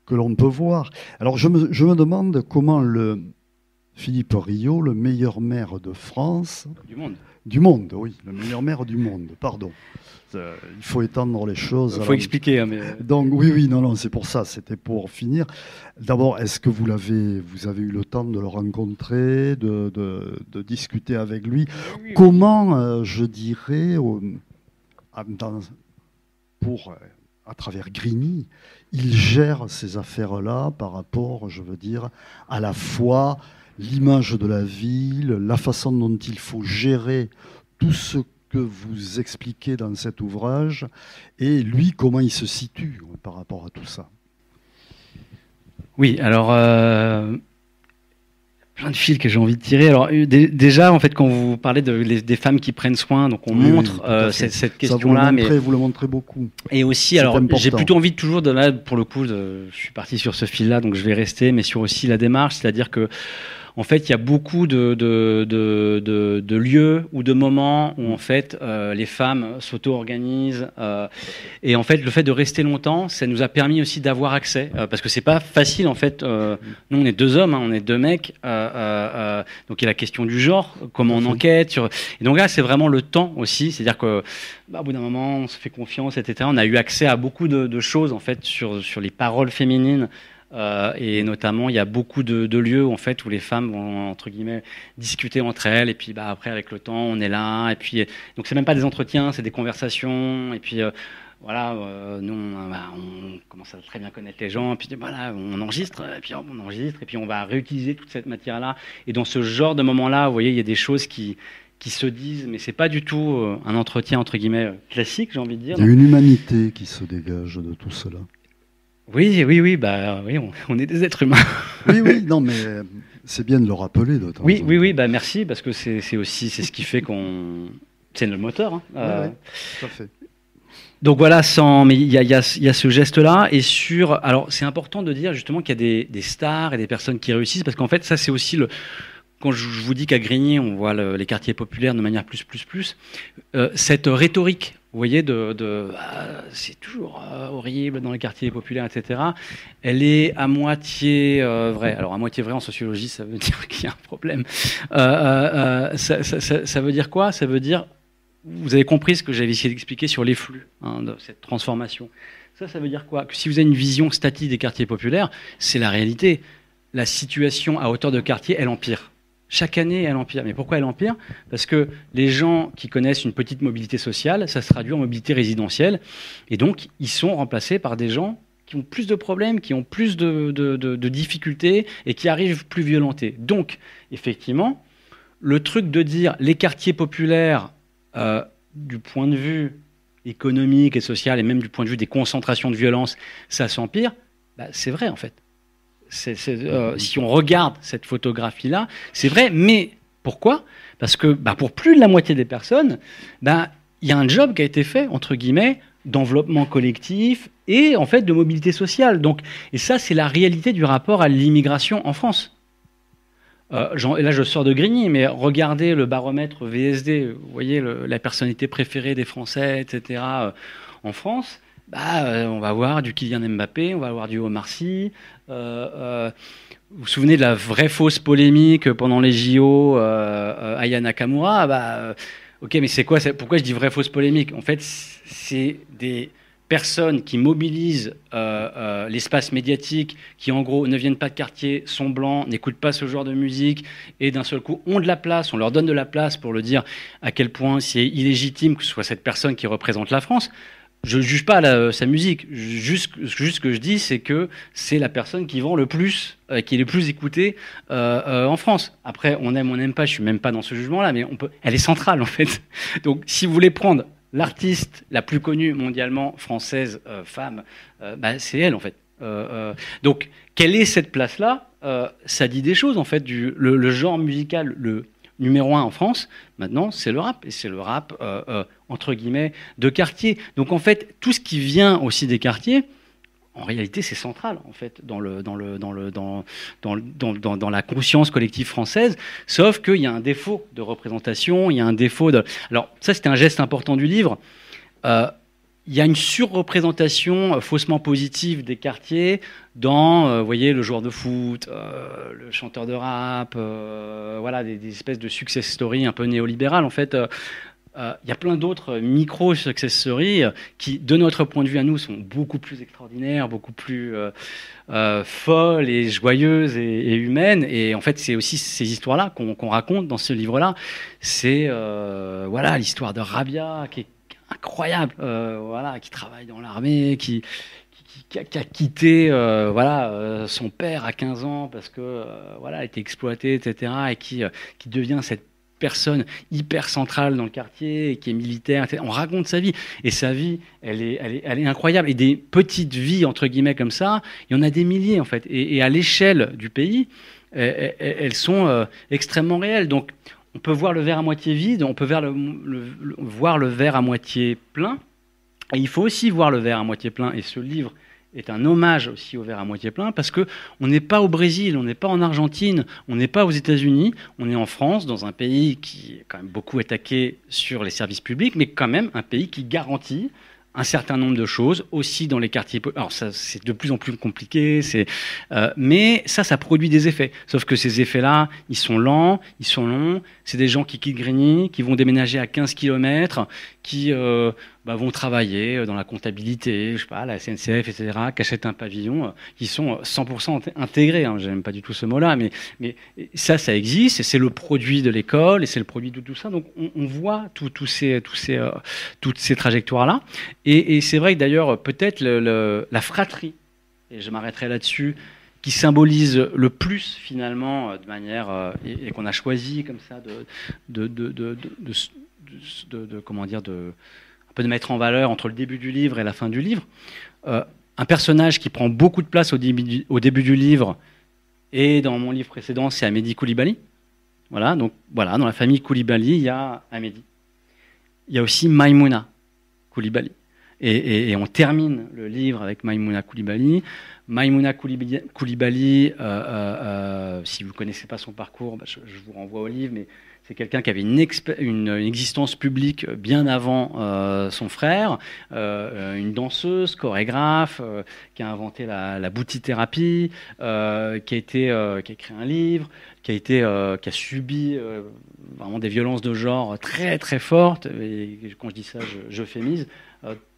que l'on peut voir. Alors, je me demande comment Philippe Rio, le meilleur maire de France... Du monde, oui, le meilleur maire du monde, pardon. Il faut étendre les choses. Il faut expliquer. Hein, mais... Donc, oui, non, c'est pour ça, c'était pour finir. D'abord, est-ce que vous avez eu le temps de le rencontrer, de discuter avec lui? Oui. Comment, je dirais, pour à travers Grigny, il gère ces affaires-là par rapport, je veux dire, à la fois l'image de la ville, la façon dont il faut gérer tout ce que vous expliquez dans cet ouvrage, et lui, comment il se situe par rapport à tout ça. Oui, alors plein de fils que j'ai envie de tirer. Alors déjà, en fait, quand vous parlez des femmes qui prennent soin, donc on montre cette question-là, vous le montrez beaucoup. Et aussi, alors j'ai plutôt envie de toujours, là, pour le coup, je suis parti sur ce fil-là, donc je vais rester, mais sur aussi la démarche, c'est-à-dire que en fait, il y a beaucoup de lieux ou de moments où en fait les femmes s'auto-organisent et en fait le fait de rester longtemps, ça nous a permis aussi d'avoir accès parce que c'est pas facile en fait. Nous on est deux hommes, on est deux mecs, donc il y a la question du genre, comment on enquête sur. Et donc là c'est vraiment le temps aussi, c'est-à-dire que au bout d'un moment on se fait confiance, etc. On a eu accès à beaucoup de choses en fait sur les paroles féminines. Et notamment, il y a beaucoup de lieux en fait où les femmes vont entre guillemets discuter entre elles et puis après avec le temps on est là et puis donc c'est même pas des entretiens, c'est des conversations et puis voilà nous on commence à très bien connaître les gens et puis voilà on enregistre et puis on enregistre et puis on va réutiliser toute cette matière là et dans ce genre de moment là vous voyez il y a des choses qui se disent mais c'est pas du tout un entretien entre guillemets classique j'ai envie de dire. Il y a une humanité qui se dégage de tout cela. Oui, on est des êtres humains. Oui, non, mais c'est bien de le rappeler de temps en temps. Oui, merci, parce que c'est ce qui fait c'est le moteur. Hein. Ouais, tout à fait. Donc voilà, mais il y a ce geste-là, et alors c'est important de dire justement qu'il y a des stars et des personnes qui réussissent, parce qu'en fait, ça c'est aussi quand je vous dis qu'à Grigny, on voit les quartiers populaires de manière plus, cette rhétorique, vous voyez, c'est toujours horrible dans les quartiers populaires, etc., elle est à moitié vraie. Alors, à moitié vraie en sociologie, ça veut dire qu'il y a un problème. Ça veut dire quoi? Ça veut dire, vous avez compris ce que j'avais essayé d'expliquer sur les flux de cette transformation. Ça veut dire quoi? Que si vous avez une vision statique des quartiers populaires, c'est la réalité. La situation à hauteur de quartier, elle empire. Chaque année, elle empire. Mais pourquoi elle empire? Parce que les gens qui connaissent une petite mobilité sociale, ça se traduit en mobilité résidentielle. Et donc, ils sont remplacés par des gens qui ont plus de problèmes, qui ont plus de difficultés et qui arrivent plus violentés. Donc, effectivement, le truc de dire les quartiers populaires, du point de vue économique et social, et même du point de vue des concentrations de violence, ça s'empire, c'est vrai en fait. Si on regarde cette photographie-là, c'est vrai, mais pourquoi? Parce que pour plus de la moitié des personnes, il y a un job qui a été fait, entre guillemets, d'enveloppement collectif et en fait de mobilité sociale. Donc, et ça, c'est la réalité du rapport à l'immigration en France. Et là, je sors de Grigny, mais regardez le baromètre VSD, vous voyez la personnalité préférée des Français, etc., en France. On va avoir du Kylian Mbappé, on va avoir du Omar Sy. Vous vous souvenez de la vraie fausse polémique pendant les JO, Aya Nakamura? Ok, mais c'est quoi? Pourquoi je dis vraie fausse polémique? En fait, c'est des personnes qui mobilisent l'espace médiatique, qui en gros ne viennent pas de quartier, sont blancs, n'écoutent pas ce genre de musique, et d'un seul coup ont de la place, on leur donne de la place pour le dire à quel point c'est illégitime que ce soit cette personne qui représente la France. Je ne juge pas sa musique, juste ce que je dis, c'est que c'est la personne qui vend le plus, qui est le plus écoutée en France. Après, on aime, on n'aime pas, je ne suis même pas dans ce jugement-là, mais elle est centrale en fait. Donc si vous voulez prendre l'artiste la plus connue mondialement, française, femme, c'est elle en fait. Donc quelle est cette place-là? Ça dit des choses en fait, le genre musical, le numéro 1 en France, maintenant, c'est le rap. Et c'est le rap, entre guillemets, de quartier. Donc, en fait, tout ce qui vient aussi des quartiers, en réalité, c'est central, en fait, dans la conscience collective française. Sauf qu'il y a un défaut de représentation, il y a un défaut de... Alors, ça, c'était un geste important du livre. Il y a une surreprésentation faussement positive des quartiers dans, vous voyez, le joueur de foot, le chanteur de rap, voilà, des espèces de success stories un peu néolibérales. En fait, il y a plein d'autres micro-success stories qui, de notre point de vue à nous, sont beaucoup plus extraordinaires, beaucoup plus folles et joyeuses et humaines. Et en fait, c'est aussi ces histoires-là qu'on raconte dans ce livre-là. C'est voilà, l'histoire de Rabia, qui est incroyable, voilà, qui travaille dans l'armée, qui a quitté son père à 15 ans parce que voilà, a été exploité, etc., et qui devient cette personne hyper centrale dans le quartier, et qui est militaire, etc. On raconte sa vie, et sa vie, elle est incroyable. Et des petites vies, entre guillemets, comme ça, il y en a des milliers, en fait. Et à l'échelle du pays, elles sont extrêmement réelles. Donc, on peut voir le verre à moitié vide, on peut voir le verre à moitié plein, et il faut aussi voir le verre à moitié plein. Et ce livre est un hommage aussi au verre à moitié plein, parce qu'on n'est pas au Brésil, on n'est pas en Argentine, on n'est pas aux États-Unis, on est en France, dans un pays qui est quand même beaucoup attaqué sur les services publics, mais quand même un pays qui garantit un certain nombre de choses, aussi dans les quartiers. Alors ça, c'est de plus en plus compliqué, mais ça produit des effets. Sauf que ces effets-là, ils sont lents, ils sont longs. C'est des gens qui quittent Grigny, qui vont déménager à 15 km, qui vont travailler dans la comptabilité, je sais pas, la SNCF, etc., qui achètent un pavillon, qui sont 100% intégrés. Hein, j'aime pas du tout ce mot-là, mais ça existe, et c'est le produit de l'école, et c'est le produit de tout ça. Donc on voit toutes ces trajectoires-là. Et c'est vrai que d'ailleurs, peut-être la fratrie, et je m'arrêterai là-dessus, qui symbolise le plus finalement de manière et qu'on a choisi comme ça comment dire, un peu de mettre en valeur entre le début du livre et la fin du livre. Un personnage qui prend beaucoup de place au début du livre, et dans mon livre précédent, c'est Amédi Coulibaly. Voilà, donc voilà, dans la famille Coulibaly, il y a Amédi. Il y a aussi Maïmouna Coulibaly. Et on termine le livre avec Maïmouna Coulibaly. Maïmouna Coulibaly, si vous ne connaissez pas son parcours, je vous renvoie au livre, mais c'est quelqu'un qui avait une existence publique bien avant son frère, une danseuse, chorégraphe, qui a inventé la boutithérapie, qui a écrit un livre, qui a subi vraiment des violences de genre très très fortes. Et quand je dis ça, j'euphémise.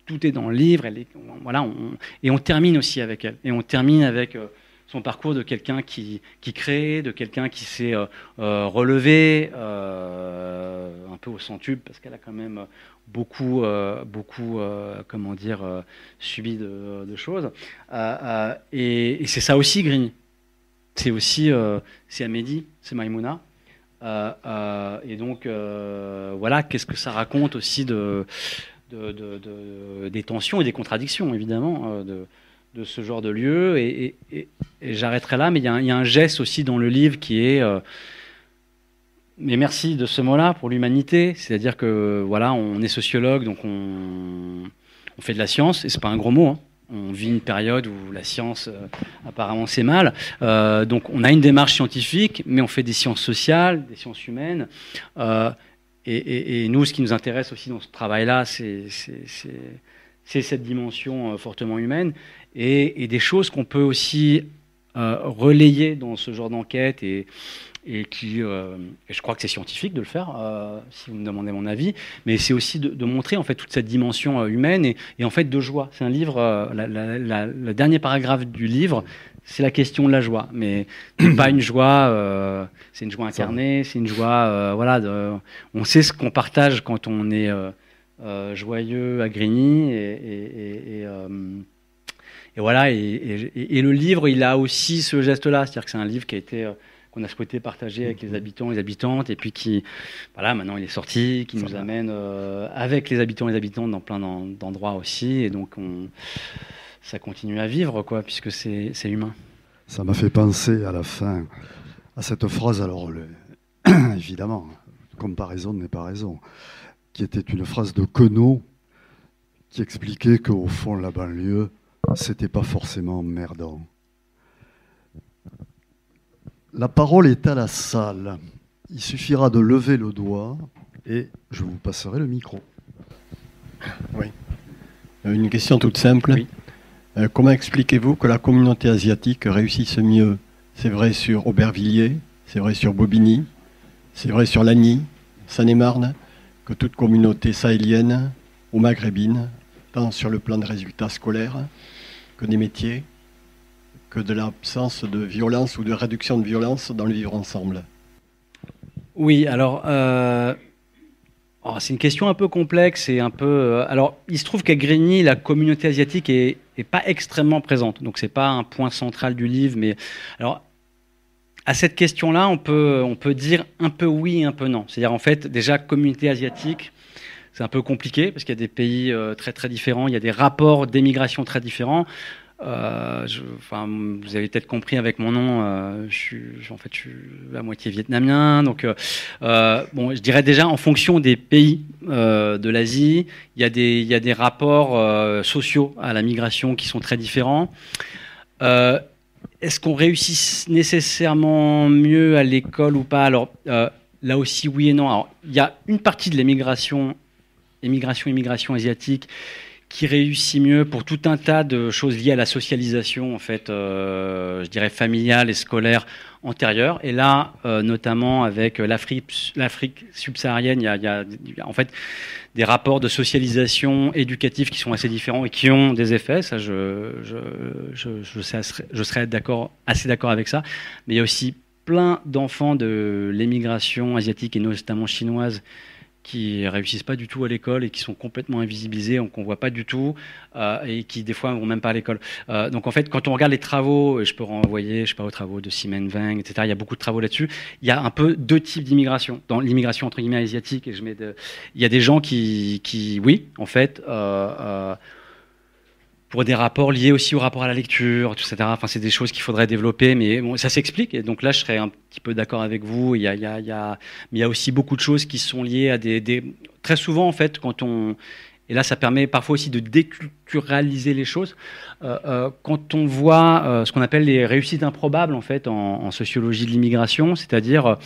Tout est dans le livre. Et on termine aussi avec elle. Et on termine avec son parcours de quelqu'un qui crée, de quelqu'un qui s'est relevé un peu au centuple, parce qu'elle a quand même beaucoup subi de choses. Et c'est ça aussi, Grigny. C'est aussi c'est Amédi, c'est Maïmouna. Et donc, voilà, qu'est-ce que ça raconte aussi des tensions et des contradictions, évidemment, de ce genre de lieu. Et j'arrêterai là, mais il y a un geste aussi dans le livre qui est... mais merci de ce mot-là pour l'humanité. C'est-à-dire que, voilà, on est sociologue, donc on fait de la science, et c'est pas un gros mot, hein. On vit une période où la science, apparemment, c'est mal. Donc, on a une démarche scientifique, mais on fait des sciences sociales, des sciences humaines. Et nous, ce qui nous intéresse aussi dans ce travail-là, c'est cette dimension fortement humaine et des choses qu'on peut aussi relayer dans ce genre d'enquête et je crois que c'est scientifique de le faire, si vous me demandez mon avis, mais c'est aussi de montrer en fait toute cette dimension humaine et en fait de joie. C'est un livre, le dernier paragraphe du livre, c'est la question de la joie, mais pas une joie, c'est une joie incarnée, c'est une joie, on sait ce qu'on partage quand on est joyeux à Grigny et voilà, et le livre, il a aussi ce geste-là, c'est-à-dire que c'est un livre qui a été qu'on a souhaité partager avec les habitants et les habitantes, et puis qui, voilà, maintenant il est sorti, qui nous amène avec les habitants et les habitantes dans plein d'endroits aussi, et donc ça continue à vivre, quoi, puisque c'est humain. Ça m'a fait penser à la fin à cette phrase, alors évidemment, comparaison n'est pas raison, qui était une phrase de Queneau qui expliquait qu'au fond, la banlieue, c'était pas forcément merdant. La parole est à la salle. Il suffira de lever le doigt et je vous passerai le micro. Oui. Une question toute simple. Oui. Comment expliquez-vous que la communauté asiatique réussisse mieux? C'est vrai sur Aubervilliers, c'est vrai sur Bobigny, c'est vrai sur Lagny, Seine-et-Marne, que toute communauté sahélienne ou maghrébine, tant sur le plan des résultats scolaires que des métiers, que de l'absence de violence ou de réduction de violence dans le vivre ensemble? Oui, alors, C'est une question un peu complexe et un peu. Alors, il se trouve qu'à Grigny, la communauté asiatique est pas extrêmement présente. Donc, c'est pas un point central du livre. Mais alors, à cette question-là, on peut dire un peu oui, un peu non. C'est-à-dire, en fait, déjà, communauté asiatique, c'est un peu compliqué parce qu'il y a des pays très très différents. Il y a des rapports d'émigration très différents. Vous avez peut-être compris avec mon nom, je suis à moitié vietnamien. Donc, je dirais déjà en fonction des pays de l'Asie, il y a des rapports sociaux à la migration qui sont très différents. Est-ce qu'on réussit nécessairement mieux à l'école ou pas? Alors, là aussi, oui et non. Alors, il y a une partie de immigration asiatique qui réussit mieux pour tout un tas de choses liées à la socialisation, en fait, je dirais familiale et scolaire antérieure. Et là, notamment avec l'Afrique subsaharienne, il y a en fait des rapports de socialisation éducative qui sont assez différents et qui ont des effets. Ça, je serais assez d'accord avec ça. Mais il y a aussi plein d'enfants de l'émigration asiatique et notamment chinoise qui réussissent pas du tout à l'école et qui sont complètement invisibilisés, qu'on voit pas du tout, et qui des fois vont même pas à l'école. Donc en fait, quand on regarde les travaux, et je peux renvoyer, aux travaux de Simen Wang, etc. Il y a beaucoup de travaux là-dessus. Il y a un peu deux types d'immigration. Dans l'immigration entre guillemets asiatique, il y a des gens qui oui, en fait. Pour des rapports liés aussi au rapport à la lecture, etc. Enfin, c'est des choses qu'il faudrait développer, mais bon, ça s'explique. Et donc là, je serais un petit peu d'accord avec vous. Mais il y a aussi beaucoup de choses qui sont liées à très souvent, en fait, et là, ça permet parfois aussi de déculturaliser les choses. Quand on voit ce qu'on appelle les réussites improbables, en fait, en sociologie de l'immigration, c'est-à-dire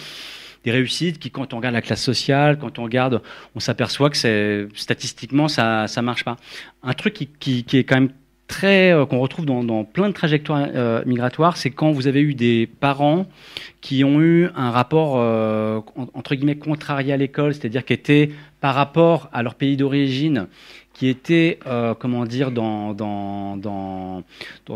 des réussites qui, quand on regarde la classe sociale, on s'aperçoit que statistiquement, ça marche pas. Un truc qui est quand même qu'on retrouve dans plein de trajectoires migratoires, c'est quand vous avez eu des parents qui ont eu un rapport entre guillemets contrarié à l'école, c'est-à-dire qui était par rapport à leur pays d'origine, qui était dans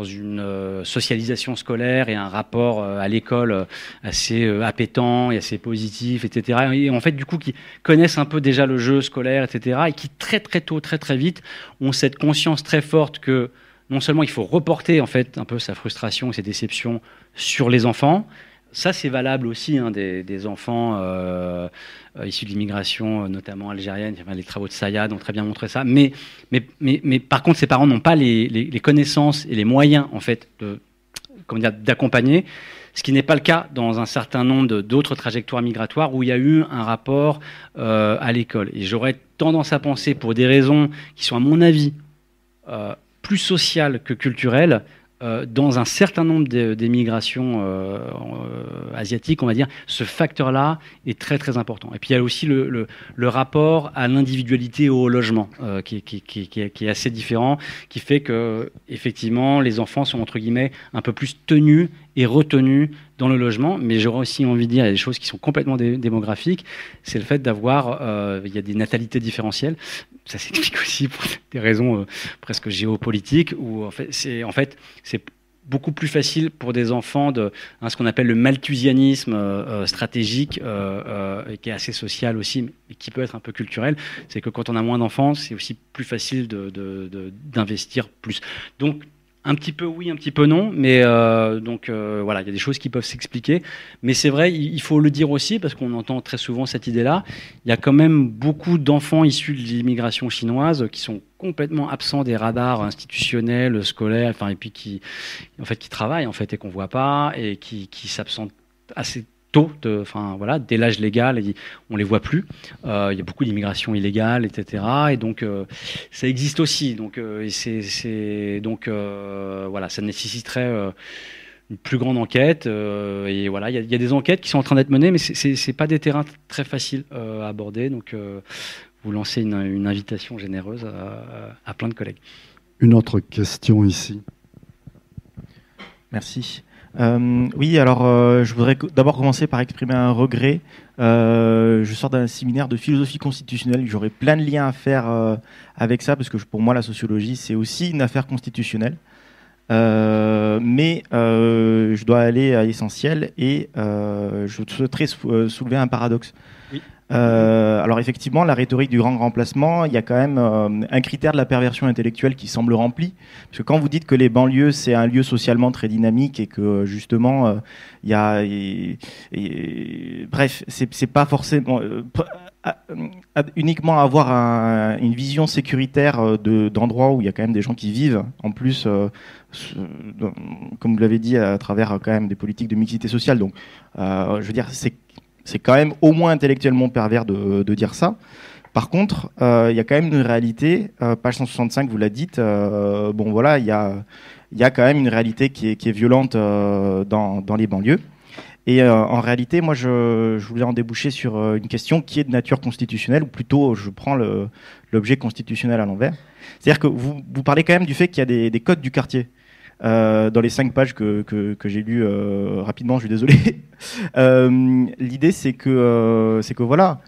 une socialisation scolaire et un rapport à l'école assez appétant et assez positif, etc. Et en fait, du coup, qui connaissent un peu déjà le jeu scolaire, etc. Et qui très très tôt, très très vite, ont cette conscience très forte que non seulement il faut reporter en fait un peu sa frustration et ses déceptions sur les enfants. Ça, c'est valable aussi des enfants issus de l'immigration, notamment algérienne. Les travaux de Sayad ont très bien montré ça. Mais par contre, ces parents n'ont pas les connaissances et les moyens, en fait, d'accompagner. Ce qui n'est pas le cas dans un certain nombre d'autres trajectoires migratoires où il y a eu un rapport à l'école. Et j'aurais tendance à penser, pour des raisons qui sont, à mon avis, plus sociales que culturelles, dans un certain nombre des migrations asiatiques, on va dire, ce facteur-là est très très important. Et puis il y a aussi le rapport à l'individualité au logement qui est assez différent, qui fait que effectivement les enfants sont entre guillemets un peu plus tenus et retenus dans le logement. Mais j'aurais aussi envie de dire, il y a des choses qui sont complètement démographiques, c'est le fait d'avoir, il y a des natalités différentielles. Ça s'explique aussi pour des raisons presque géopolitiques, où en fait c'est beaucoup plus facile pour des enfants ce qu'on appelle le malthusianisme stratégique, et qui est assez social aussi, et qui peut être un peu culturel. C'est que quand on a moins d'enfants, c'est aussi plus facile d'investir plus. Donc, un petit peu oui, un petit peu non, mais voilà, il y a des choses qui peuvent s'expliquer. Mais c'est vrai, il faut le dire aussi, parce qu'on entend très souvent cette idée-là, il y a quand même beaucoup d'enfants issus de l'immigration chinoise qui sont complètement absents des radars institutionnels, scolaires, enfin, et puis qui travaillent en fait et qu'on voit pas, et qui s'absentent assez tôt, dès l'âge légal, on les voit plus. Il y a beaucoup d'immigration illégale, etc. Et donc ça existe aussi. Donc voilà, ça nécessiterait une plus grande enquête. Et voilà, il y a des enquêtes qui sont en train d'être menées, mais c'est pas des terrains très faciles à aborder. Donc vous lancez une invitation généreuse à plein de collègues. Une autre question ici. Merci. Oui, alors je voudrais d'abord commencer par exprimer un regret. Je sors d'un séminaire de philosophie constitutionnelle. J'aurais plein de liens à faire avec ça, parce que pour moi, la sociologie, c'est aussi une affaire constitutionnelle. Mais je dois aller à l'essentiel et je souhaiterais soulever un paradoxe. Oui. Alors effectivement, la rhétorique du grand remplacement, il y a quand même un critère de la perversion intellectuelle qui semble rempli. Parce que quand vous dites que les banlieues, c'est un lieu socialement très dynamique et que justement, il y a... bref, c'est pas forcément... uniquement avoir une vision sécuritaire d'endroits où il y a quand même des gens qui vivent, en plus, comme vous l'avez dit, à travers quand même des politiques de mixité sociale. Donc, je veux dire, c'est quand même au moins intellectuellement pervers de dire ça. Par contre, il y a quand même une réalité, page 165, vous l'avez dites, bon voilà, il y a quand même une réalité qui est violente dans les banlieues. Et en réalité, moi, je voulais en déboucher sur une question qui est de nature constitutionnelle, ou plutôt, je prends l'objet constitutionnel à l'envers. C'est-à-dire que vous parlez quand même du fait qu'il y a des codes du quartier. Dans les 5 pages que j'ai lues rapidement, je suis désolé. L'idée, c'est que voilà,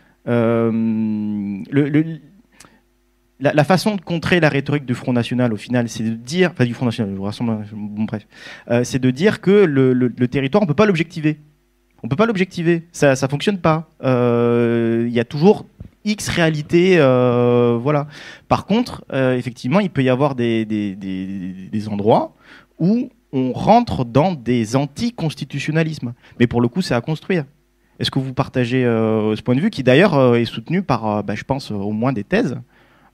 la façon de contrer la rhétorique du Front National, au final, c'est de dire, enfin du Front National, je vous rassemble, bon bref, c'est de dire que le territoire, on peut pas l'objectiver. On peut pas l'objectiver, ça fonctionne pas. Il y a toujours X réalités, voilà. Par contre, effectivement, il peut y avoir des endroits où on rentre dans des anticonstitutionnalismes. Mais pour le coup, c'est à construire. Est-ce que vous partagez ce point de vue, qui d'ailleurs est soutenu par, je pense, au moins des thèses.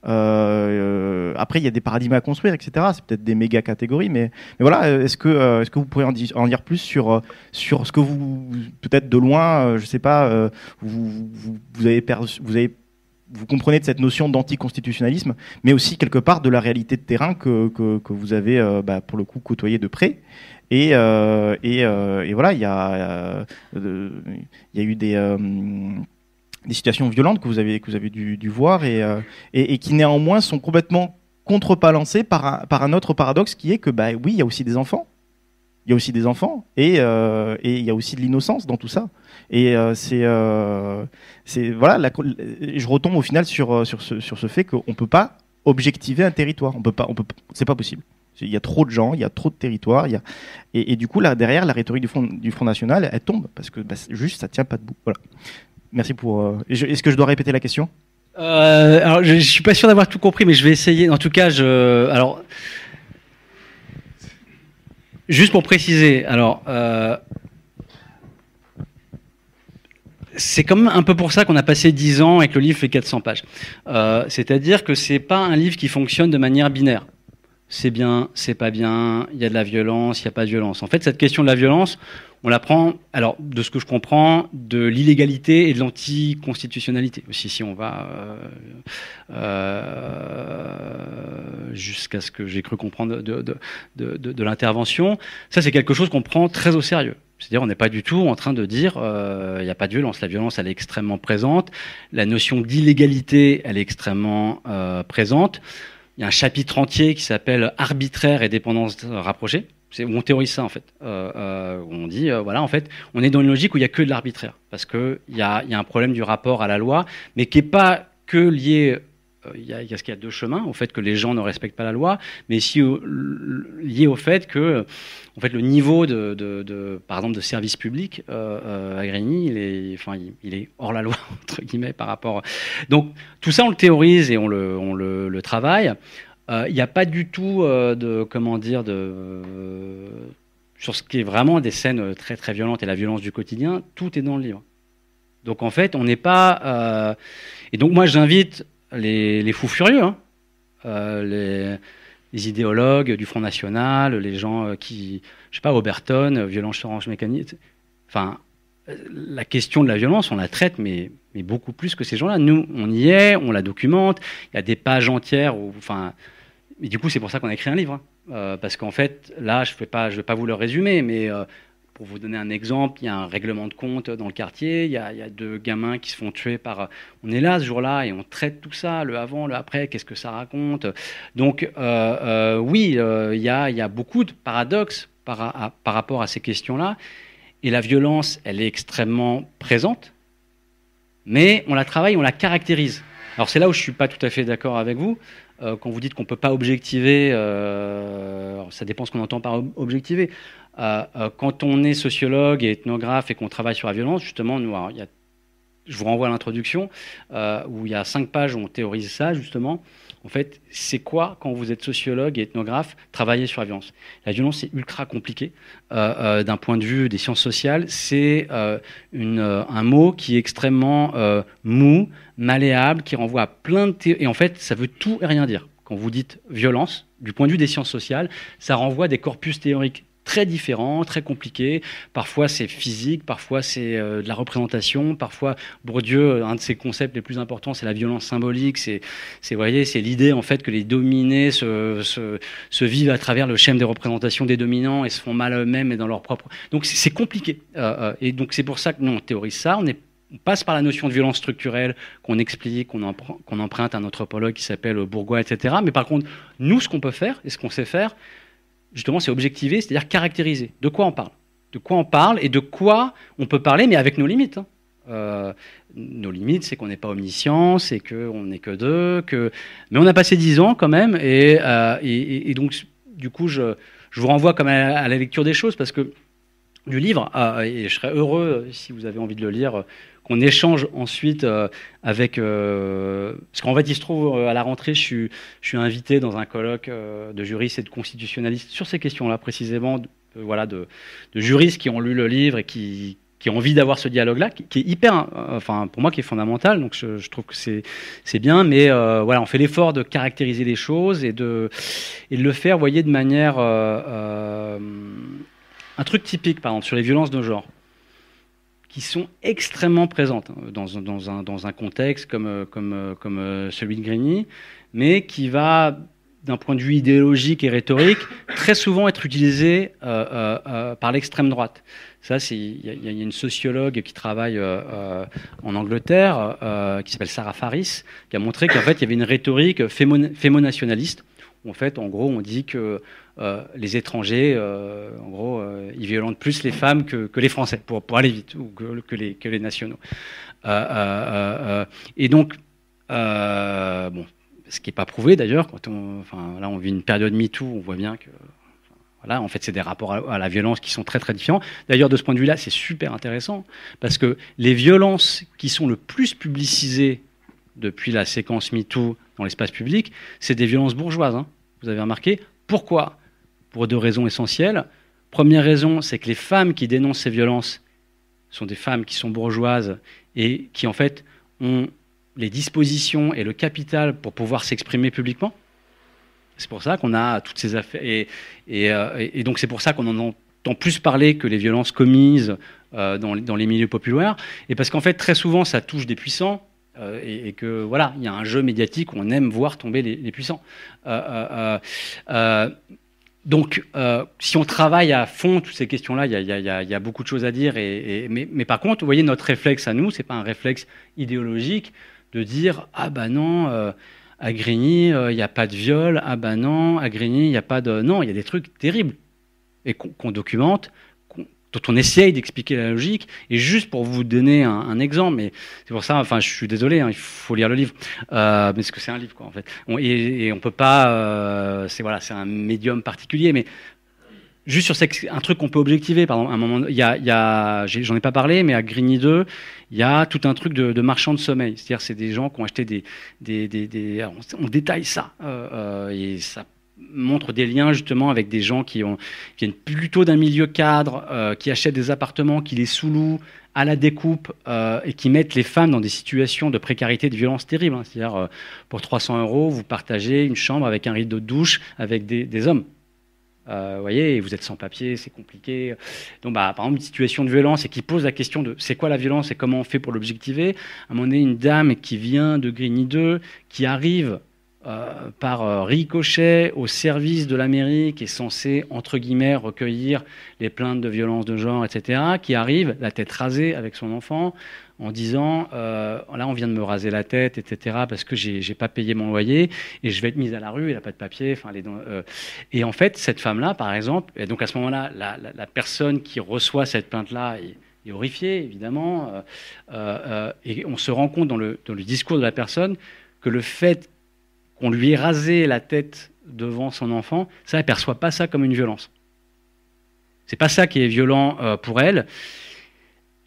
Après, il y a des paradigmes à construire, etc. C'est peut-être des méga catégories, mais voilà. Est-ce que vous pourriez en dire plus sur ce que vous, peut-être de loin, je sais pas, vous comprenez de cette notion d'anticonstitutionnalisme, mais aussi quelque part de la réalité de terrain que vous avez pour le coup côtoyé de près. Et voilà, il y a eu des situations violentes que vous avez dû voir et qui néanmoins sont complètement contrebalancées par un autre paradoxe qui est que oui, il y a aussi des enfants. Il y a aussi des enfants et il y a aussi de l'innocence dans tout ça. Et c'est voilà, je retombe au final sur ce fait qu'on peut pas objectiver un territoire. C'est pas possible. Il y a trop de gens, il y a trop de territoires, et du coup là derrière la rhétorique du Front National, elle tombe parce que juste ça tient pas debout. Voilà. Merci pour. Est-ce que je dois répéter la question ? Alors je suis pas sûr d'avoir tout compris, mais je vais essayer. En tout cas, alors. Juste pour préciser, alors c'est quand même un peu pour ça qu'on a passé 10 ans et que le livre fait 400 pages. C'est-à-dire que c'est pas un livre qui fonctionne de manière binaire. C'est bien, c'est pas bien, il y a de la violence, il n'y a pas de violence. En fait, cette question de la violence, on la prend, alors de ce que je comprends, de l'illégalité et de l'anticonstitutionnalité. Aussi, si on va jusqu'à ce que j'ai cru comprendre de l'intervention, ça c'est quelque chose qu'on prend très au sérieux. C'est-à-dire on n'est pas du tout en train de dire il n'y a pas de violence. La violence, elle est extrêmement présente. La notion d'illégalité, elle est extrêmement présente. Il y a un chapitre entier qui s'appelle « Arbitraire et dépendance rapprochée ». Où on théorise ça en fait. Où on dit voilà, en fait, on est dans une logique où il n'y a que de l'arbitraire, parce qu'il y a un problème du rapport à la loi, mais qui n'est pas que lié. Il y a ce qu'il y a 2 chemins, au fait que les gens ne respectent pas la loi, mais aussi lié au fait que en fait, le niveau par exemple, de service public à Grigny, il est hors la loi, entre guillemets, par rapport. Donc, tout ça, on le théorise et on le travaille. Il n'y a pas du tout sur ce qui est vraiment des scènes très, très violentes et la violence du quotidien, tout est dans le livre. Donc, en fait, on n'est pas... Et donc, moi, j'invite les fous furieux, les idéologues du Front National, les gens qui, je sais pas, Oberton, violence orange mécanique. Enfin, la question de la violence, on la traite, mais beaucoup plus que ces gens-là. Nous, on y est, on la documente. Il y a des pages entières et du coup, c'est pour ça qu'on a écrit un livre. Parce qu'en fait, là, je vais pas vous le résumer, mais pour vous donner un exemple, il y a un règlement de compte dans le quartier, il y a 2 gamins qui se font tuer on est là ce jour-là et on traite tout ça, le avant, le après, qu'est-ce que ça raconte. Donc, oui, il y a beaucoup de paradoxes par rapport à ces questions-là. Et la violence, elle est extrêmement présente, mais on la travaille, on la caractérise. Alors c'est là où je ne suis pas tout à fait d'accord avec vous. Quand vous dites qu'on ne peut pas objectiver, ça dépend ce qu'on entend par objectiver. Quand on est sociologue et ethnographe et qu'on travaille sur la violence, justement, il y a je vous renvoie à l'introduction, où il y a 5 pages où on théorise ça, justement. En fait, c'est quoi, quand vous êtes sociologue et ethnographe, travailler sur la violence? La violence, c'est ultra compliqué. D'un point de vue des sciences sociales, c'est un mot qui est extrêmement mou, malléable, qui renvoie à plein de théories. Et en fait, ça veut tout et rien dire. Quand vous dites violence, du point de vue des sciences sociales, ça renvoie à des corpus théoriques très différents, très compliqués. Parfois, c'est physique, parfois, c'est de la représentation. Parfois, Bourdieu, un de ses concepts les plus importants, c'est la violence symbolique. C'est l'idée, en fait, que les dominés se vivent à travers le schème des représentations des dominants et se font mal eux-mêmes et dans leur propre... Donc, c'est compliqué. Et donc, c'est pour ça que nous, on théorise ça. On passe par la notion de violence structurelle qu'on explique, qu'on emprunte à un anthropologue qui s'appelle Bourgois, etc. Mais par contre, nous, ce qu'on peut faire et ce qu'on sait faire, justement, c'est objectiver, c'est-à-dire caractériser. De quoi on parle? De quoi on parle et de quoi on peut parler, mais avec nos limites. Nos limites, c'est qu'on n'est pas omniscient, c'est qu'on n'est que deux, mais on a passé 10 ans quand même, et donc, du coup, je vous renvoie quand même à la lecture des choses, parce que du livre, et je serais heureux, si vous avez envie de le lire, qu'on échange ensuite avec... parce qu'en fait, il se trouve, à la rentrée, je suis invité dans un colloque de juristes et de constitutionnalistes sur ces questions-là, précisément, de juristes qui ont lu le livre et qui ont envie d'avoir ce dialogue-là, qui est hyper... enfin, pour moi, qui est fondamental, donc je trouve que c'est bien, mais voilà, on fait l'effort de caractériser les choses et de le faire, vous voyez, de manière... un truc typique, par exemple, sur les violences de genre, qui sont extrêmement présentes dans un contexte comme celui de Grigny, mais qui va, d'un point de vue idéologique et rhétorique, très souvent être utilisé par l'extrême droite. Ça, il y a une sociologue qui travaille en Angleterre, qui s'appelle Sarah Farris, qui a montré qu'en fait, il y avait une rhétorique fémonationaliste. En fait, en gros, on dit que les étrangers, en gros, ils violentent plus les femmes que les Français, pour aller vite, ou que les nationaux. Et donc, bon, ce qui n'est pas prouvé d'ailleurs, là, on vit une période MeToo, on voit bien que... Voilà, en fait, c'est des rapports à la violence qui sont très, très différents. D'ailleurs, de ce point de vue-là, c'est super intéressant, parce que les violences qui sont le plus publicisées depuis la séquence MeToo dans l'espace public, c'est des violences bourgeoises. Hein. Vous avez remarqué? Pourquoi? Pour 2 raisons essentielles. Première raison, c'est que les femmes qui dénoncent ces violences sont des femmes qui sont bourgeoises et qui, en fait, ont les dispositions et le capital pour pouvoir s'exprimer publiquement. C'est pour ça qu'on a toutes ces affaires. Et donc, c'est pour ça qu'on en entend plus parler que les violences commises dans les milieux populaires. Et parce qu'en fait, très souvent, ça touche des puissants. Et que voilà, il y a un jeu médiatique où on aime voir tomber les puissants. Donc, si on travaille à fond toutes ces questions-là, il y a beaucoup de choses à dire. Mais par contre, vous voyez, notre réflexe à nous, c'est pas un réflexe idéologique de dire ah bah non, à Grigny, il n'y a pas de viol. Ah bah non, à Grigny, il n'y a pas de... Non, il y a des trucs terribles et qu'on documente, dont on essaye d'expliquer la logique. Et juste pour vous donner un exemple, mais c'est pour ça, enfin, je suis désolé, hein, il faut lire le livre, parce que c'est un livre, quoi, en fait. Et on peut pas, c'est un médium particulier, mais juste sur un truc qu'on peut objectiver, pardon, à un moment, j'en ai pas parlé, mais à Grigny 2, il y a tout un truc de marchand de sommeil. C'est-à-dire, c'est des gens qui ont acheté on détaille ça, et ça montre des liens justement avec des gens qui viennent plutôt d'un milieu cadre, qui achètent des appartements, qui les sous-louent à la découpe et qui mettent les femmes dans des situations de précarité, de violence terribles. Hein. C'est-à-dire, pour 300 €, vous partagez une chambre avec un rideau de douche avec des hommes. Vous voyez, vous êtes sans papier, c'est compliqué. Donc, par exemple, une situation de violence et qui pose la question de c'est quoi la violence et comment on fait pour l'objectiver. À un moment donné, une dame qui vient de Grigny 2, qui arrive par ricochet au service de la mairie qui est censé, entre guillemets, recueillir les plaintes de violence de genre, etc., qui arrive, la tête rasée avec son enfant, en disant là, on vient de me raser la tête, etc., parce que j'ai pas payé mon loyer, et je vais être mise à la rue, elle n'a pas de papier. Et en fait, cette femme-là, par exemple, et donc à ce moment-là, la personne qui reçoit cette plainte-là est horrifiée, évidemment, et on se rend compte dans le discours de la personne que le fait qu'on lui ait rasé la tête devant son enfant, ça, elle ne perçoit pas ça comme une violence. C'est pas ça qui est violent pour elle.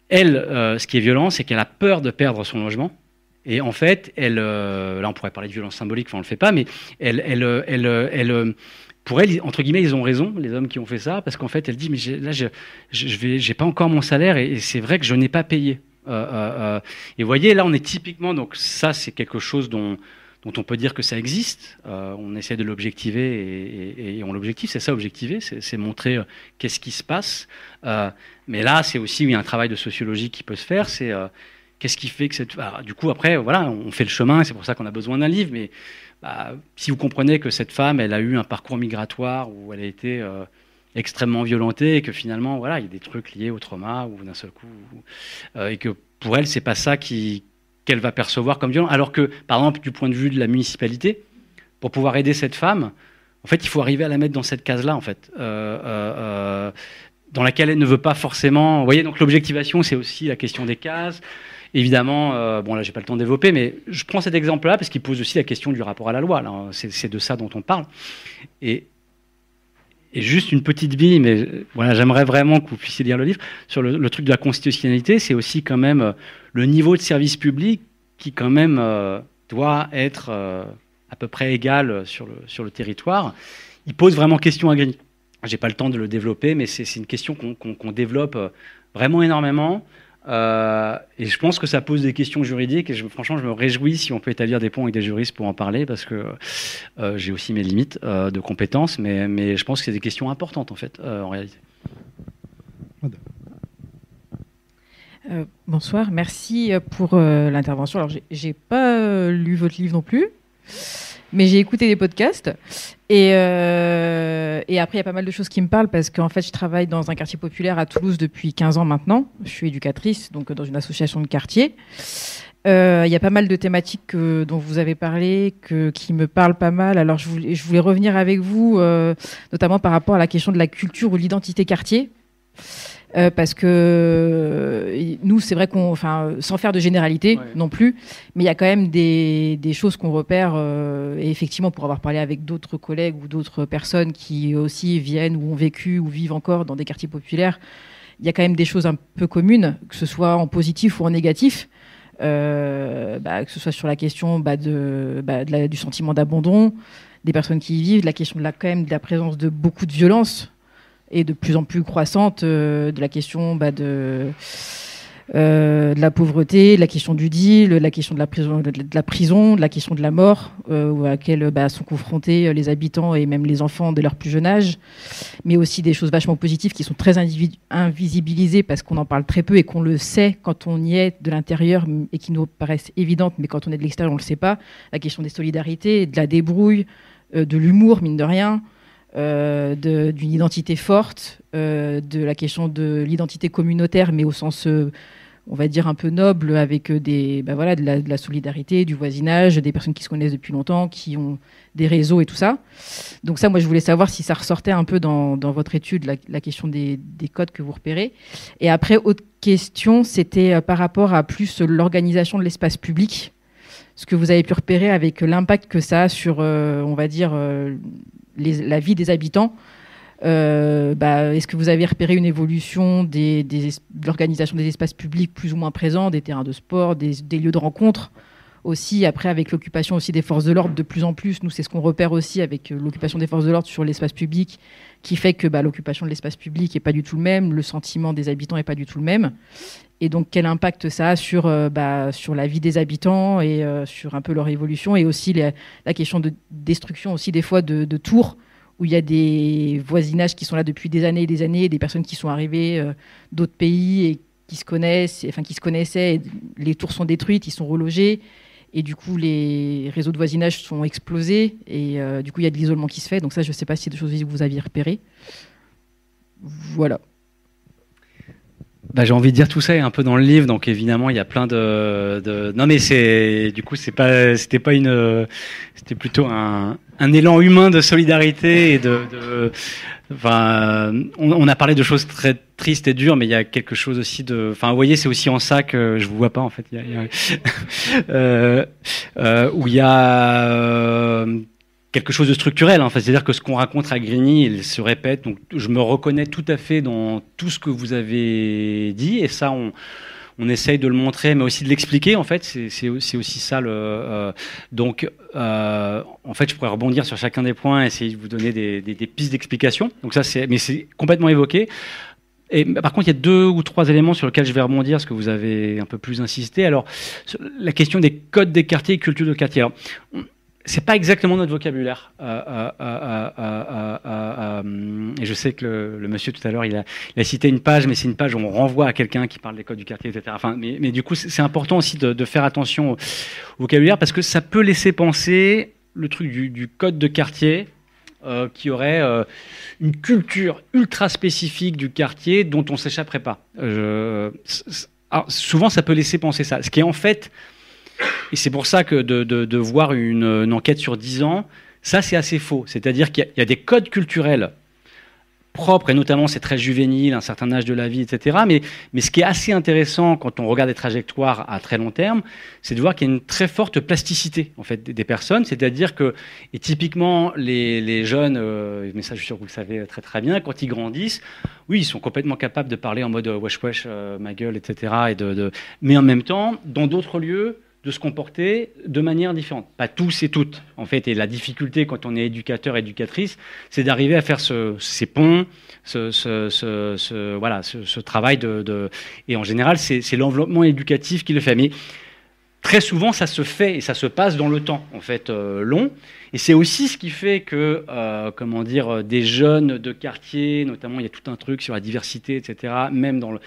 elle, ce qui est violent, c'est qu'elle a peur de perdre son logement. Et en fait, là, on pourrait parler de violence symbolique, enfin, on le fait pas, mais pour elle, entre guillemets, ils ont raison, les hommes qui ont fait ça, parce qu'en fait, elle dit, mais j'ai pas encore mon salaire, et c'est vrai que je n'ai pas payé. Et vous voyez, là, on est typiquement, donc ça, c'est quelque chose dont on peut dire que ça existe. On essaie de l'objectiver, et on l'objective, c'est ça, objectiver, c'est montrer qu'est-ce qui se passe. Mais là, c'est aussi un travail de sociologie qui peut se faire, c'est qu'est-ce qui fait que cette... Alors, du coup, après, voilà, on fait le chemin, c'est pour ça qu'on a besoin d'un livre, mais si vous comprenez que cette femme, elle a eu un parcours migratoire où elle a été extrêmement violentée, et que finalement, voilà, il y a des trucs liés au trauma, ou d'un seul coup, et que pour elle, c'est pas ça qu'elle va percevoir comme violent. Alors que, par exemple, du point de vue de la municipalité, pour pouvoir aider cette femme, en fait, il faut arriver à la mettre dans cette case-là, en fait, dans laquelle elle ne veut pas forcément... Vous voyez, donc l'objectivation, c'est aussi la question des cases. Évidemment, bon là, j'ai pas le temps de développer, mais je prends cet exemple-là parce qu'il pose aussi la question du rapport à la loi. Là, c'est de ça dont on parle. Et juste une petite bille, mais voilà, j'aimerais vraiment que vous puissiez lire le livre sur le truc de la constitutionnalité. C'est aussi quand même le niveau de service public qui quand même doit être à peu près égal sur le territoire. Il pose vraiment question à Grigny. J'ai pas le temps de le développer, mais c'est une question qu'on développe vraiment énormément. Et je pense que ça pose des questions juridiques, et franchement, je me réjouis si on peut établir des ponts avec des juristes pour en parler, parce que j'ai aussi mes limites de compétences, mais je pense que c'est des questions importantes, en fait, en réalité. Bonsoir, merci pour l'intervention. Alors, j'ai pas lu votre livre non plus, mais j'ai écouté des podcasts. Et après, il y a pas mal de choses qui me parlent parce qu'en fait, je travaille dans un quartier populaire à Toulouse depuis 15 ans maintenant. Je suis éducatrice, donc dans une association de quartier. Il y a pas mal de thématiques dont vous avez parlé qui me parlent pas mal. Alors, je voulais revenir avec vous, notamment par rapport à la question de la culture ou l'identité quartier. Parce que nous, c'est vrai sans faire de généralité non plus, mais il y a quand même des choses qu'on repère. Et effectivement, pour avoir parlé avec d'autres collègues ou d'autres personnes qui aussi viennent ou ont vécu ou vivent encore dans des quartiers populaires, il y a quand même des choses un peu communes, que ce soit en positif ou en négatif. Que ce soit sur la question du sentiment d'abandon des personnes qui y vivent, la question quand même de la présence de beaucoup de violence et de plus en plus croissante, de la question de la pauvreté, de la question du deal, de la question de la prison, de la question de la mort, à laquelle sont confrontés les habitants et même les enfants dès leur plus jeune âge, mais aussi des choses vachement positives qui sont très invisibilisées parce qu'on en parle très peu et qu'on le sait quand on y est de l'intérieur et qui nous paraissent évidentes, mais quand on est de l'extérieur, on ne le sait pas. La question des solidarités, de la débrouille, de l'humour, mine de rien, d'une identité forte, de la question de l'identité communautaire, mais au sens, on va dire, un peu noble, avec de la solidarité, du voisinage, des personnes qui se connaissent depuis longtemps, qui ont des réseaux et tout ça. Donc ça, moi, je voulais savoir si ça ressortait un peu dans votre étude, la question des codes que vous repérez. Et après, autre question, c'était par rapport à plus l'organisation de l'espace public, ce que vous avez pu repérer avec l'impact que ça a sur, on va dire, la vie des habitants. Est-ce que vous avez repéré une évolution de l'organisation des espaces publics plus ou moins présents, des terrains de sport, des lieux de rencontre aussi, après avec l'occupation aussi des forces de l'ordre de plus en plus, nous c'est ce qu'on repère aussi avec l'occupation des forces de l'ordre sur l'espace public, qui fait que l'occupation de l'espace public n'est pas du tout le même, le sentiment des habitants n'est pas du tout le même. Et donc quel impact ça a sur la vie des habitants et sur un peu leur évolution, et aussi la question de destruction aussi des fois de tours, où il y a des voisinages qui sont là depuis des années et des années, des personnes qui sont arrivées d'autres pays et qui se connaissaient, et les tours sont détruites, ils sont relogés, et du coup les réseaux de voisinage sont explosés, et du coup il y a de l'isolement qui se fait. Donc ça, je ne sais pas si c'est des choses que vous aviez repérées. Voilà. J'ai envie de dire tout ça est un peu dans le livre, donc évidemment il y a plein de... Non mais c'était plutôt un élan humain de solidarité et on a parlé de choses très tristes et dures, mais il y a quelque chose aussi de... Enfin, vous voyez, c'est aussi en ça que je vous vois pas en fait. Où il y a quelque chose de structurel. Enfin, c'est-à-dire que ce qu'on raconte à Grigny, il se répète. Donc, je me reconnais tout à fait dans tout ce que vous avez dit. Et ça, on essaye de le montrer, mais aussi de l'expliquer. En fait, c'est aussi ça. En fait, je pourrais rebondir sur chacun des points, essayer de vous donner des pistes d'explication. Donc ça, mais c'est complètement évoqué. Et par contre, il y a 2 ou 3 éléments sur lesquels je vais rebondir, parce que vous avez un peu plus insisté. Alors, la question des codes des quartiers et culture de quartier. Alors, c'est pas exactement notre vocabulaire. Et je sais que le monsieur tout à l'heure, il a cité une page, mais c'est une page où on renvoie à quelqu'un qui parle des codes du quartier, etc. Enfin, mais du coup, c'est important aussi de faire attention au vocabulaire, parce que ça peut laisser penser le truc du code de quartier, qui aurait une culture ultra spécifique du quartier dont on ne s'échapperait pas. Alors, souvent, ça peut laisser penser ça. Ce qui est en fait, et c'est pour ça que de voir une enquête sur 10 ans, ça c'est assez faux. C'est-à-dire qu'il y a des codes culturels propres, et notamment c'est très juvénile, un certain âge de la vie, etc. Mais ce qui est assez intéressant quand on regarde des trajectoires à très long terme, c'est de voir qu'il y a une très forte plasticité en fait des personnes. C'est-à-dire que, et typiquement les jeunes, mais ça je suis sûr que vous le savez très très bien, quand ils grandissent, oui, ils sont complètement capables de parler en mode wesh wesh, ma gueule, etc. Mais en même temps, dans d'autres lieux, de se comporter de manière différente. Pas tous et toutes, en fait. Et la difficulté, quand on est éducateur, éducatrice, c'est d'arriver à faire ces ponts, ce travail Et en général, c'est l'enveloppement éducatif qui le fait. Mais très souvent, ça se fait et ça se passe dans le temps, en fait, long. Et c'est aussi ce qui fait que, des jeunes de quartier, notamment, il y a tout un truc sur la diversité, etc., même dans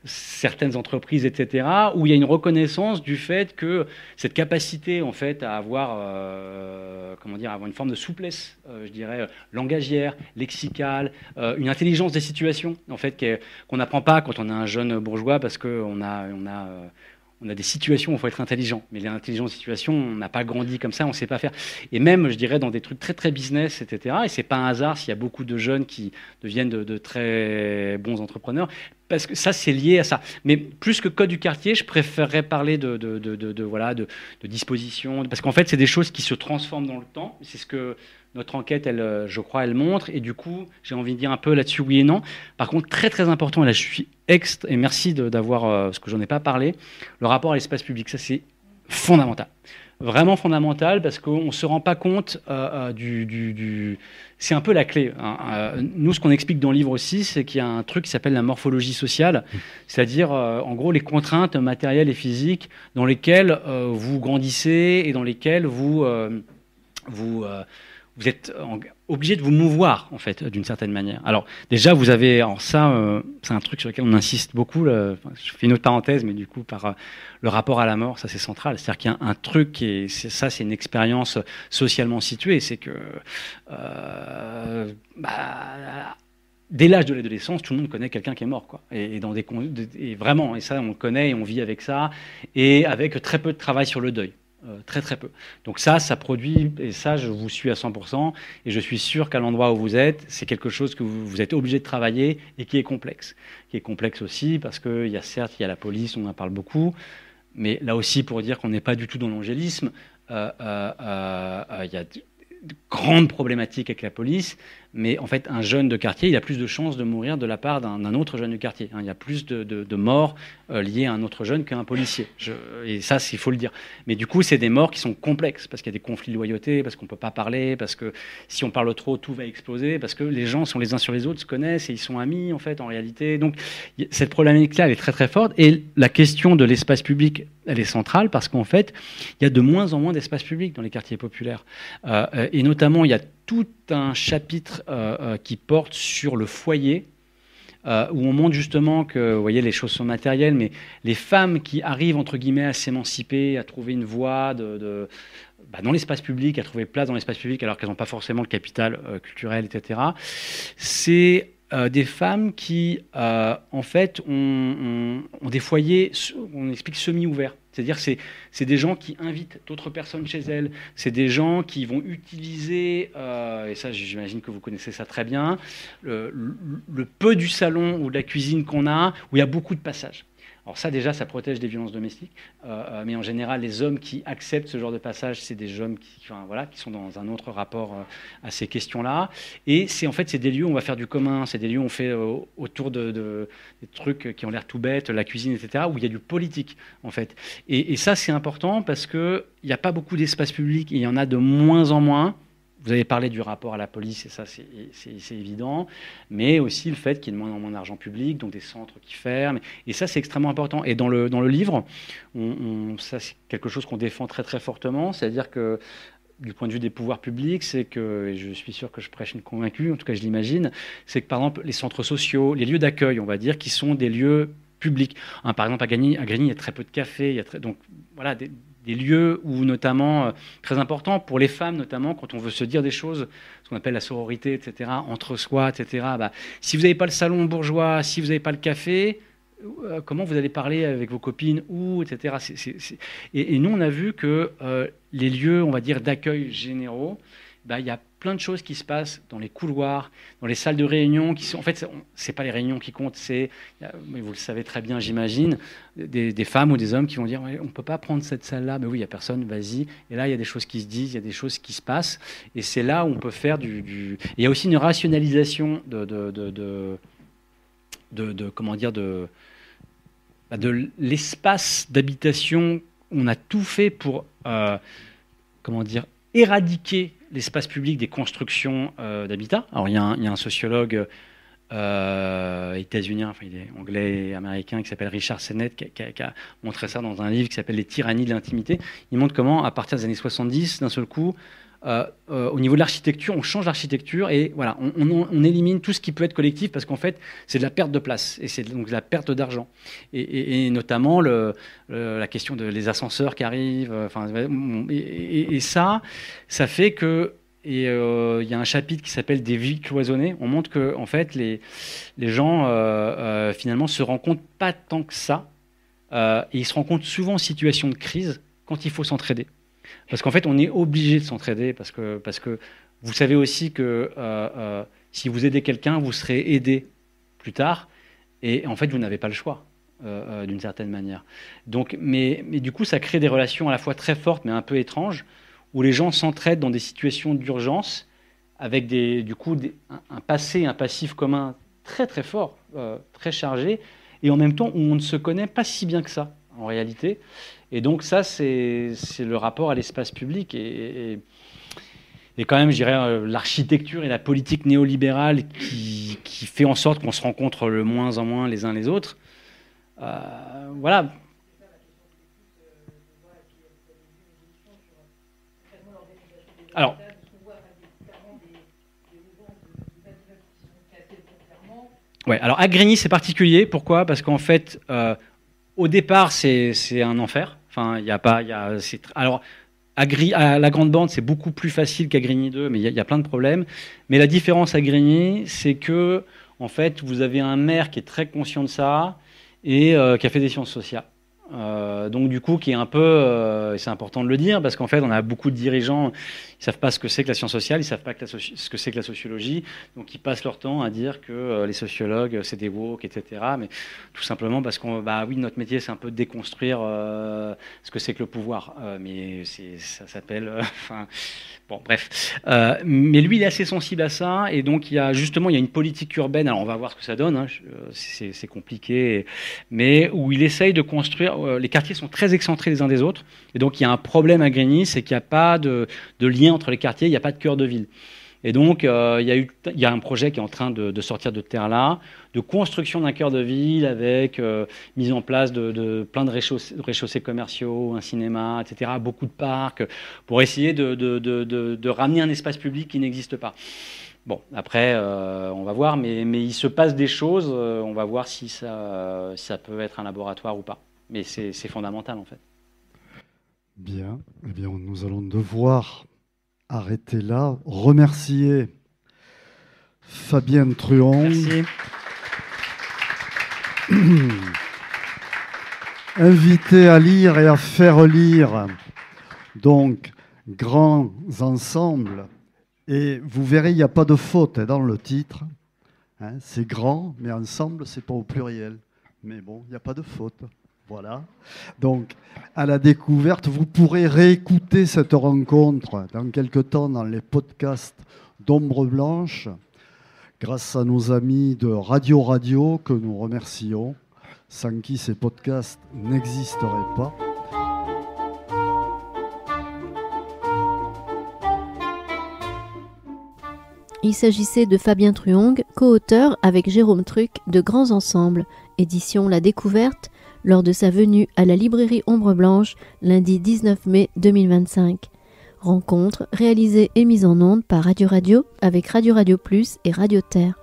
certaines entreprises, etc., où il y a une reconnaissance du fait que cette capacité, en fait, à avoir, avoir une forme de souplesse, je dirais, langagière, lexicale, une intelligence des situations, en fait, qu'on n'apprend pas quand on est un jeune bourgeois, parce qu'on on a des situations où il faut être intelligent. Mais l'intelligence de situation, on n'a pas grandi comme ça, on ne sait pas faire. Et même, je dirais, dans des trucs très, très business, etc. Et ce n'est pas un hasard s'il y a beaucoup de jeunes qui deviennent de très bons entrepreneurs, parce que ça, c'est lié à ça. Mais plus que code du quartier, je préférerais parler de disposition, parce qu'en fait, c'est des choses qui se transforment dans le temps. C'est ce que notre enquête, je crois, elle montre. Et du coup, j'ai envie de dire un peu là-dessus oui et non. Par contre, très, très important, et là, je suis et merci d'avoir, parce que j'en ai pas parlé, le rapport à l'espace public. Ça, c'est fondamental. Vraiment fondamental, parce qu'on ne se rend pas compte c'est un peu la clé. Nous, ce qu'on explique dans le livre aussi, c'est qu'il y a un truc qui s'appelle la morphologie sociale, c'est-à-dire, en gros, les contraintes matérielles et physiques dans lesquelles vous grandissez et dans lesquelles vous êtes obligé de vous mouvoir, en fait, d'une certaine manière. Alors, déjà, vous avez... Alors ça, c'est un truc sur lequel on insiste beaucoup. Je fais une autre parenthèse, mais du coup, par le rapport à la mort, ça, c'est central. C'est-à-dire qu'il y a un truc, c'est une expérience socialement située. C'est que... dès l'âge de l'adolescence, tout le monde connaît quelqu'un qui est mort, quoi. Et vraiment, et ça, on le connaît et on vit avec ça, et avec très peu de travail sur le deuil. Très très peu. Donc ça produit, et ça je vous suis à 100%, et je suis sûr qu'à l'endroit où vous êtes, c'est quelque chose que vous êtes obligé de travailler et qui est complexe. Qui est complexe aussi parce qu'il y a la police, on en parle beaucoup, mais là aussi pour dire qu'on n'est pas du tout dans l'angélisme, il y a de grandes problématiques avec la police, mais en fait, un jeune de quartier, il a plus de chances de mourir de la part d'un autre jeune du quartier. Il y a plus de morts liées à un autre jeune qu'à un policier. Et ça, il faut le dire. Mais du coup, c'est des morts qui sont complexes, parce qu'il y a des conflits de loyauté, parce qu'on ne peut pas parler, parce que si on parle trop, tout va exploser, parce que les gens sont les uns sur les autres, se connaissent et ils sont amis, en fait, en réalité. Donc, cette problématique-là, elle est très, très forte. Et la question de l'espace public, elle est centrale, parce qu'en fait, il y a de moins en moins d'espace public dans les quartiers populaires. Et notamment, il y a tout un chapitre qui porte sur le foyer, où on montre justement que, vous voyez, les choses sont matérielles, mais les femmes qui arrivent, entre guillemets, à s'émanciper, à trouver une voie dans l'espace public, à trouver place dans l'espace public, alors qu'elles n'ont pas forcément le capital culturel, etc., c'est des femmes qui, en fait, ont des foyers, on explique, semi-ouverts. C'est-à-dire c'est des gens qui invitent d'autres personnes chez elles. C'est des gens qui vont utiliser, et ça j'imagine que vous connaissez ça très bien, le peu du salon ou de la cuisine qu'on a, où il y a beaucoup de passages. Alors ça déjà, ça protège des violences domestiques, mais en général, les hommes qui acceptent ce genre de passage, c'est des hommes qui sont dans un autre rapport à ces questions-là. Et c'est en fait, c'est des lieux où on va faire du commun, c'est des lieux où on fait autour des trucs qui ont l'air tout bêtes, la cuisine, etc., où il y a du politique, en fait. Et ça, c'est important parce qu'il n'y a pas beaucoup d'espace public, il y en a de moins en moins. Vous avez parlé du rapport à la police, et ça, c'est évident, mais aussi le fait qu'il y ait de moins en moins d'argent public, donc des centres qui ferment, et ça, c'est extrêmement important. Et dans le livre, ça, c'est quelque chose qu'on défend très, très fortement, c'est-à-dire que, du point de vue des pouvoirs publics, c'est que, et je suis sûr que je prêche une convaincue, en tout cas je l'imagine, c'est que, par exemple, les centres sociaux, les lieux d'accueil, on va dire, qui sont des lieux publics. Hein, par exemple, à Grigny, il y a très peu de cafés, donc voilà, des lieux où, notamment, très important pour les femmes, notamment, quand on veut se dire des choses, ce qu'on appelle la sororité, etc., entre soi, etc., si vous n'avez pas le salon bourgeois, si vous n'avez pas le café, comment vous allez parler avec vos copines, etc. Et nous, on a vu que les lieux, on va dire, d'accueil généraux, il y a plein de choses qui se passent dans les couloirs, dans les salles de réunion. En fait, c'est pas les réunions qui comptent, mais vous le savez très bien, j'imagine, des femmes ou des hommes qui vont dire ouais, on ne peut pas prendre cette salle-là. Mais oui, il n'y a personne, vas-y. Et là, il y a des choses qui se disent, il y a des choses qui se passent. Et c'est là où on peut faire Il y a aussi une rationalisation de l'espace d'habitation. On a tout fait pour éradiquer l'espace public des constructions d'habitat. Alors, il y a un sociologue états-unien, enfin, il est anglais et américain, qui s'appelle Richard Sennett, qui a montré ça dans un livre qui s'appelle Les tyrannies de l'intimité. Il montre comment, à partir des années 70, d'un seul coup, au niveau de l'architecture, on change l'architecture et voilà, on élimine tout ce qui peut être collectif parce qu'en fait, c'est de la perte de place et c'est donc de la perte d'argent. Et notamment la question des ascenseurs qui arrivent. Et ça fait que il y a un chapitre qui s'appelle Des vies cloisonnées. On montre que en fait, les gens finalement se rendent compte pas tant que ça. Et ils se rendent compte souvent en situation de crise quand il faut s'entraider. Parce qu'en fait, on est obligé de s'entraider parce que vous savez aussi que si vous aidez quelqu'un, vous serez aidé plus tard. Et en fait, vous n'avez pas le choix, d'une certaine manière. Donc, mais du coup, ça crée des relations à la fois très fortes, mais un peu étranges, où les gens s'entraident dans des situations d'urgence avec un passé, un passif commun très très fort, très chargé, et en même temps où on ne se connaît pas si bien que ça, en réalité. Et donc ça, c'est le rapport à l'espace public. Et quand même, je dirais, l'architecture et la politique néolibérale qui fait en sorte qu'on se rencontre le moins en moins les uns les autres. Voilà. Alors, ouais, alors à Grigny, c'est particulier. Pourquoi ? Parce qu'en fait, au départ, c'est un enfer. Enfin, alors, à la Grande Bande, c'est beaucoup plus facile qu'à Grigny 2, mais il y a plein de problèmes. Mais la différence à Grigny, c'est que, en fait, vous avez un maire qui est très conscient de ça et qui a fait des sciences sociales. Donc du coup, qui est un peu, c'est important de le dire, parce qu'en fait, on a beaucoup de dirigeants, ils savent pas ce que c'est que la science sociale, ils savent pas ce que c'est que la sociologie, donc ils passent leur temps à dire que les sociologues, c'est des woke, etc. Mais tout simplement parce oui, notre métier, c'est un peu de déconstruire ce que c'est que le pouvoir, mais ça s'appelle, bon, bref. Mais lui, il est assez sensible à ça, et donc il y a une politique urbaine. Alors on va voir ce que ça donne, hein, c'est compliqué, mais où il essaye de construire. Les quartiers sont très excentrés les uns des autres, et donc il y a un problème à Grigny, c'est qu'il n'y a pas de lien entre les quartiers, il n'y a pas de cœur de ville. Et donc il y a un projet qui est en train de sortir de terre là, de construction d'un cœur de ville avec mise en place de plein de rez-chaussées commerciaux, un cinéma, etc., beaucoup de parcs, pour essayer de ramener un espace public qui n'existe pas. Bon, après, on va voir, mais il se passe des choses, on va voir si ça peut être un laboratoire ou pas. Mais c'est fondamental, en fait. Bien. Eh bien, nous allons devoir arrêter là. Remercier Fabienne Truong. Merci. Invité à lire et à faire lire, donc, grands ensembles. Et vous verrez, il n'y a pas de faute dans le titre. Hein, c'est grand, mais ensemble, c'est pas au pluriel. Mais bon, il n'y a pas de faute. Voilà. Donc, à la découverte, vous pourrez réécouter cette rencontre dans quelque temps dans les podcasts d'Ombre Blanche, grâce à nos amis de Radio que nous remercions, sans qui ces podcasts n'existeraient pas. Il s'agissait de Fabien Truong, co-auteur avec Jérôme Truc de Grands Ensembles, édition La Découverte, lors de sa venue à la librairie Ombre Blanche, lundi 19 mai 2025. Rencontre réalisée et mise en onde par Radio avec Radio Plus et Radio Terre.